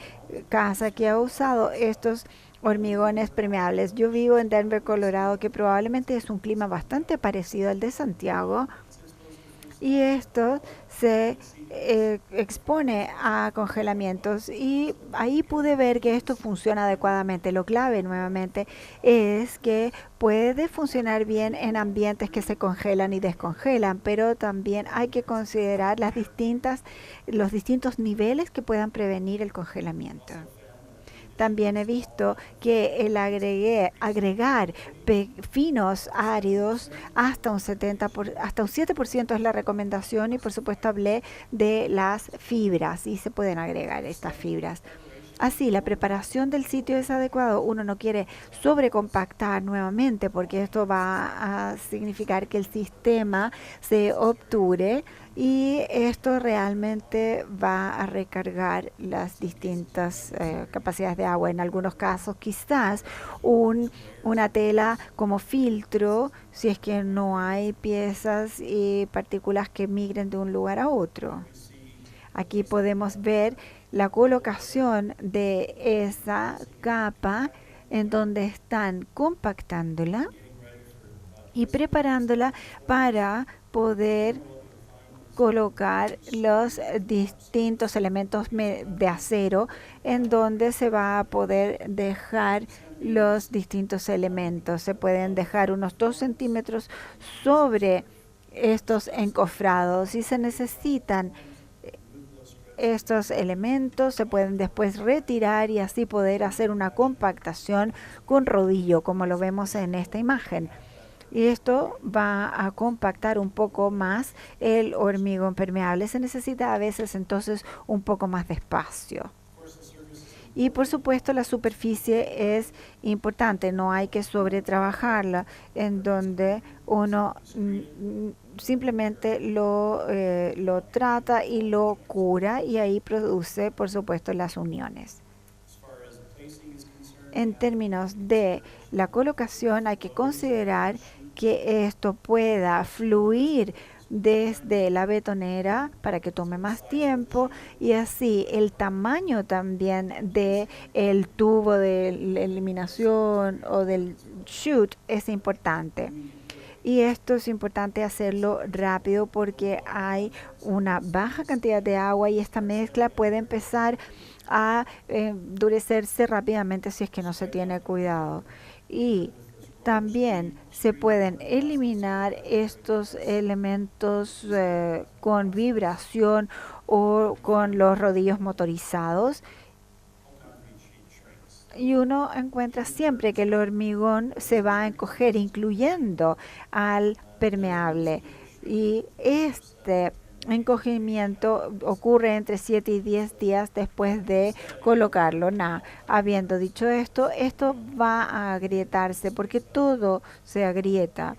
casa que ha usado estos hormigones permeables. Yo vivo en Denver, Colorado, que probablemente es un clima bastante parecido al de Santiago, y esto se expone a congelamientos, y ahí pude ver que esto funciona adecuadamente. Lo clave nuevamente es que puede funcionar bien en ambientes que se congelan y descongelan, pero también hay que considerar los distintos niveles que puedan prevenir el congelamiento. También he visto que el agregar finos áridos hasta un 7% es la recomendación, y por supuesto hablé de las fibras, y se pueden agregar estas fibras. Así, la preparación del sitio es adecuado. Uno no quiere sobrecompactar nuevamente, porque esto va a significar que el sistema se obture, y esto realmente va a recargar las distintas capacidades de agua. En algunos casos, quizás una tela como filtro, si es que no hay piezas y partículas que migren de un lugar a otro. Aquí podemos ver la colocación de esa capa en donde están compactándola y preparándola para poder colocar los distintos elementos de acero, en donde se va a poder dejar los distintos elementos. Se pueden dejar unos 2 centímetros sobre estos encofrados, y se necesitan estos elementos. Se pueden después retirar y así poder hacer una compactación con rodillo, como lo vemos en esta imagen. Y esto va a compactar un poco más el hormigón permeable. Se necesita a veces entonces un poco más de espacio. Y por supuesto la superficie es importante, no hay que sobretrabajarla, en donde uno simplemente lo trata y lo cura, y ahí produce por supuesto las uniones. En términos de la colocación, hay que considerar que esto pueda fluir desde la betonera para que tome más tiempo, y así el tamaño también de el tubo de eliminación o del chute es importante. Y esto es importante hacerlo rápido, porque hay una baja cantidad de agua, y esta mezcla puede empezar a endurecerse rápidamente si es que no se tiene cuidado. Y también se pueden eliminar estos elementos con vibración o con los rodillos motorizados. Y uno encuentra siempre que el hormigón se va a encoger, incluyendo al permeable. Y este encogimiento ocurre entre 7 y 10 días después de colocarlo. Habiendo dicho esto, esto va a agrietarse porque todo se agrieta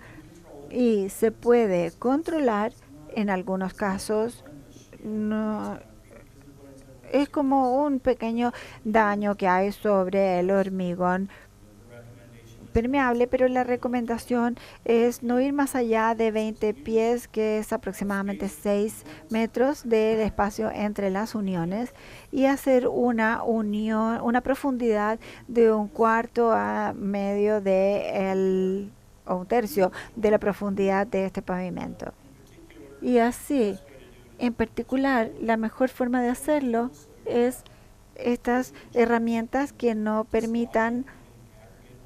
y se puede controlar en algunos casos. No, es como un pequeño daño que hay sobre el hormigón permeable, pero la recomendación es no ir más allá de 20 pies, que es aproximadamente 6 metros del espacio entre las uniones, y hacer una unión, una profundidad de un cuarto a medio o un tercio de la profundidad de este pavimento. Y así, en particular, la mejor forma de hacerlo es estas herramientas que no permitan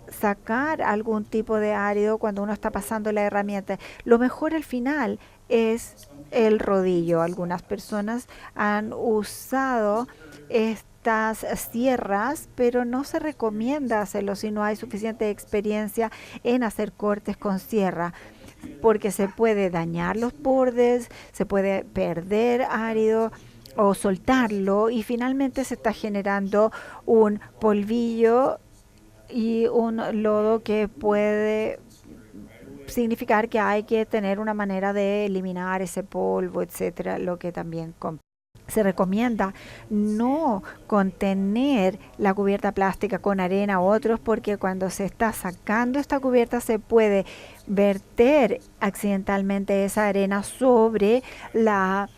sacar algún tipo de árido cuando uno está pasando la herramienta. Lo mejor al final es el rodillo. Algunas personas han usado estas sierras, pero no se recomienda hacerlo si no hay suficiente experiencia en hacer cortes con sierra, porque se puede dañar los bordes, se puede perder árido o soltarlo y finalmente se está generando un polvillo y un lodo que puede significar que hay que tener una manera de eliminar ese polvo, etcétera, lo que también se recomienda no contener la cubierta plástica con arena u otros, porque cuando se está sacando esta cubierta se puede verter accidentalmente esa arena sobre la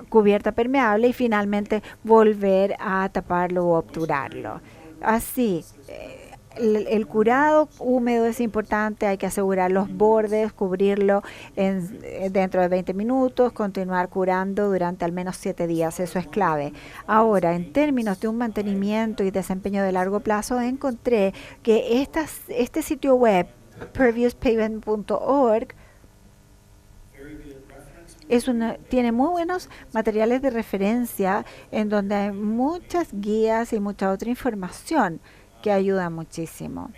cubierta permeable y finalmente volver a taparlo o obturarlo. Así, el curado húmedo es importante, hay que asegurar los bordes, cubrirlo dentro de 20 minutos, continuar curando durante al menos 7 días, eso es clave. Ahora, en términos de un mantenimiento y desempeño de largo plazo, encontré que este sitio web, perviouspavement.org, tiene muy buenos materiales de referencia en donde hay muchas guías y mucha otra información que ayuda muchísimo.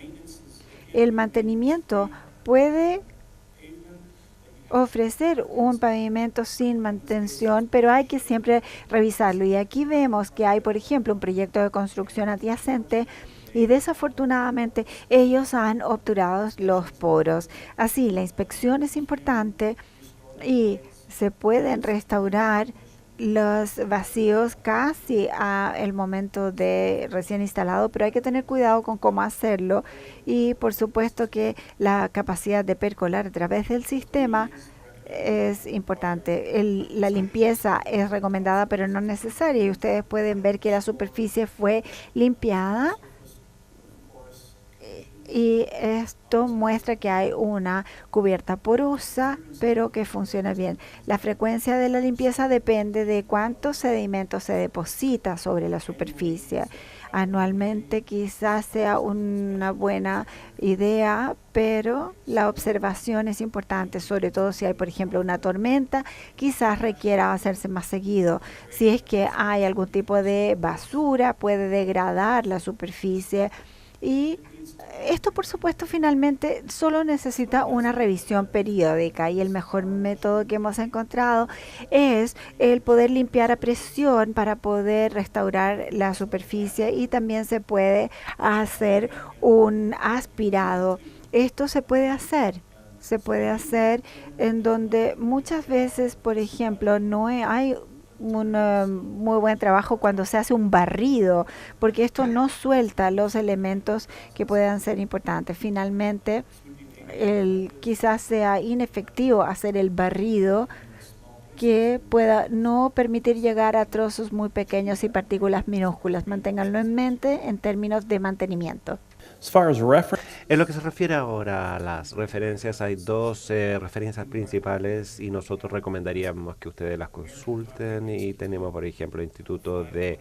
El mantenimiento puede ofrecer un pavimento sin mantención, pero hay que siempre revisarlo. Y aquí vemos que hay, por ejemplo, un proyecto de construcción adyacente y desafortunadamente ellos han obturado los poros. Así, la inspección es importante y se pueden restaurar los vacíos casi a el momento de recién instalado, pero hay que tener cuidado con cómo hacerlo y por supuesto que la capacidad de percolar a través del sistema es importante. La limpieza es recomendada pero no necesaria y ustedes pueden ver que la superficie fue limpiada y esto muestra que hay una cubierta porosa, pero que funciona bien. La frecuencia de la limpieza depende de cuánto sedimento se deposita sobre la superficie. Anualmente quizás sea una buena idea, pero la observación es importante, sobre todo si hay, por ejemplo, una tormenta, quizás requiera hacerse más seguido. Si es que hay algún tipo de basura, puede degradar la superficie y esto, por supuesto, finalmente solo necesita una revisión periódica y el mejor método que hemos encontrado es el poder limpiar a presión para poder restaurar la superficie y también se puede hacer un aspirado. Esto se puede hacer. Se puede hacer en donde muchas veces, por ejemplo, no hay un muy buen trabajo cuando se hace un barrido, porque esto no suelta los elementos que puedan ser importantes. Finalmente, quizás sea inefectivo hacer el barrido que pueda no permitir llegar a trozos muy pequeños y partículas minúsculas. Manténganlo en mente en términos de mantenimiento. En lo que se refiere ahora a las referencias, hay dos referencias principales y nosotros recomendaríamos que ustedes las consulten y tenemos, por ejemplo, el Instituto de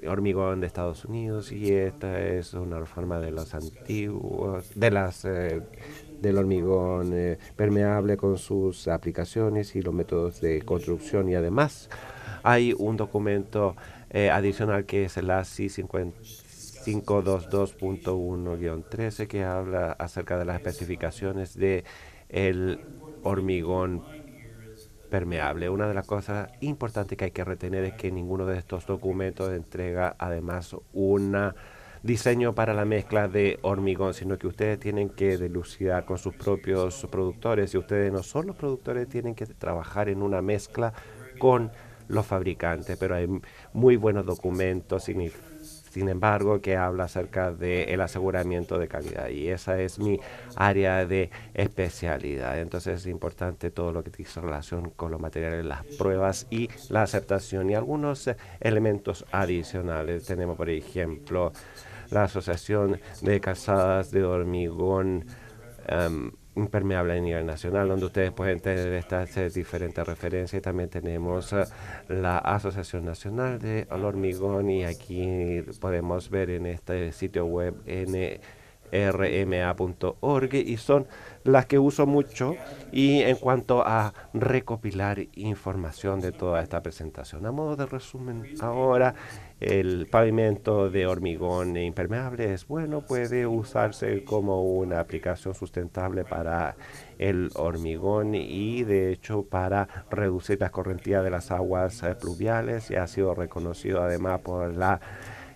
Hormigón de Estados Unidos y esta es una reforma de los antiguos, del hormigón permeable con sus aplicaciones y los métodos de construcción y además hay un documento adicional que es el AC 522.1-13 que habla acerca de las especificaciones de el hormigón permeable. Una de las cosas importantes que hay que retener es que ninguno de estos documentos entrega además un diseño para la mezcla de hormigón, sino que ustedes tienen que dilucidar con sus propios productores. Y ustedes no son los productores, tienen que trabajar en una mezcla con los fabricantes, pero hay muy buenos documentos, sin embargo, que habla acerca del aseguramiento de calidad, y esa es mi área de especialidad. Entonces es importante todo lo que tiene relación con los materiales, las pruebas y la aceptación, y algunos elementos adicionales. Tenemos, por ejemplo, la Asociación de Calzadas de Hormigón impermeable a nivel nacional, donde ustedes pueden tener estas diferentes referencias. Y también tenemos la Asociación Nacional de Hormigón, y aquí podemos ver en este sitio web nrma.org, y son las que uso mucho y en cuanto a recopilar información de toda esta presentación. A modo de resumen, ahora el pavimento de hormigón impermeable es bueno, puede usarse como una aplicación sustentable para el hormigón y de hecho para reducir la escorrentía de las aguas pluviales, y ha sido reconocido además por la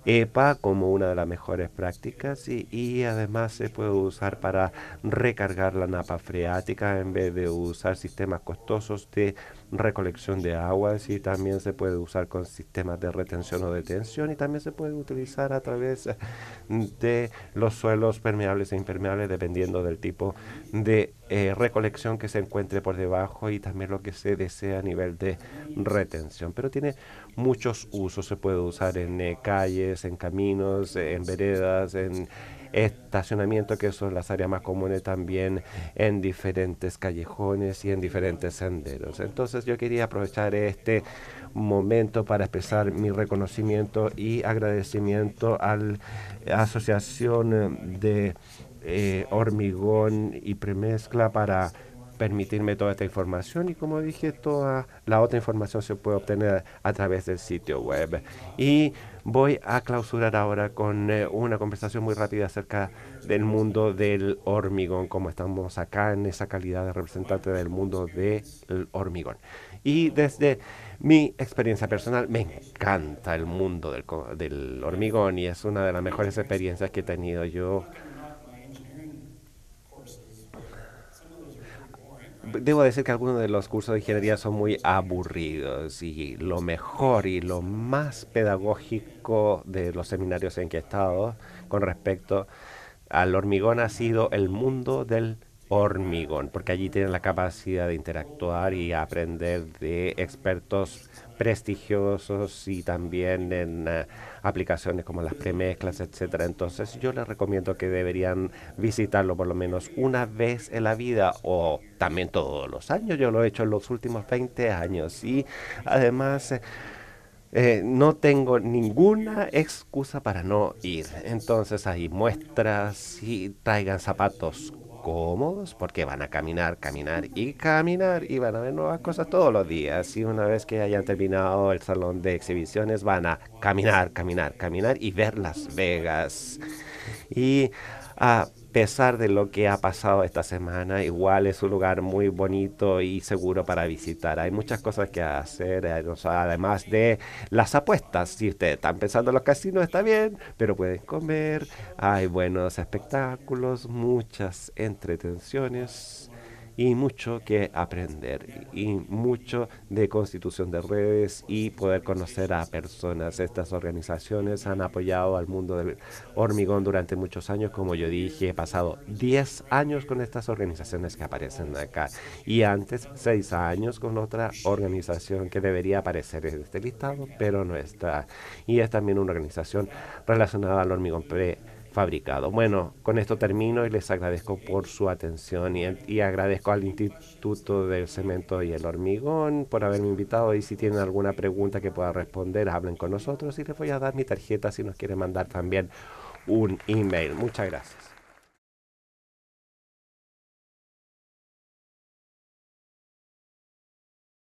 EPA como una de las mejores prácticas, y además se puede usar para recargar la napa freática en vez de usar sistemas costosos de recolección de aguas, y también se puede usar con sistemas de retención o detención, y también se puede utilizar a través de los suelos permeables e impermeables dependiendo del tipo de recolección que se encuentre por debajo y también lo que se desea a nivel de retención. Pero tiene muchos usos, se puede usar en calles, en caminos, en veredas, en estacionamiento, que son las áreas más comunes, también en diferentes callejones y en diferentes senderos. Entonces yo quería aprovechar este momento para expresar mi reconocimiento y agradecimiento a la Asociación de Hormigón y Premezcla para permitirme toda esta información, y como dije, toda la otra información se puede obtener a través del sitio web. Y voy a clausurar ahora con una conversación muy rápida acerca del mundo del hormigón, como estamos acá en esa calidad de representante del mundo del hormigón. Y desde mi experiencia personal, me encanta el mundo del hormigón, y es una de las mejores experiencias que he tenido yo. Debo decir que algunos de los cursos de ingeniería son muy aburridos, y lo mejor y lo más pedagógico de los seminarios en que he estado con respecto al hormigón ha sido el mundo del hormigón, porque allí tienen la capacidad de interactuar y aprender de expertos prestigiosos, y también en aplicaciones como las premezclas, etcétera. Entonces yo les recomiendo que deberían visitarlo por lo menos una vez en la vida, o también todos los años. Yo lo he hecho en los últimos 20 años, y además no tengo ninguna excusa para no ir. Entonces hay muestras, y traigan zapatos cómodos porque van a caminar, caminar y caminar, y van a ver nuevas cosas todos los días. Y una vez que hayan terminado el salón de exhibiciones, van a caminar, caminar, caminar y ver Las Vegas. Y a pesar de lo que ha pasado esta semana, igual es un lugar muy bonito y seguro para visitar. Hay muchas cosas que hacer, además de las apuestas. Si ustedes están pensando en los casinos, está bien, pero pueden comer. Hay buenos espectáculos, muchas entretenciones y mucho que aprender, y mucho de constitución de redes y poder conocer a personas. Estas organizaciones han apoyado al mundo del hormigón durante muchos años. Como yo dije, he pasado 10 años con estas organizaciones que aparecen acá, y antes 6 años con otra organización que debería aparecer en este listado, pero no está, y es también una organización relacionada al hormigón fabricado. Bueno, con esto termino y les agradezco por su atención, y agradezco al Instituto del Cemento y el Hormigón por haberme invitado, y si tienen alguna pregunta que pueda responder, hablen con nosotros, y les voy a dar mi tarjeta si nos quieren mandar también un email. Muchas gracias.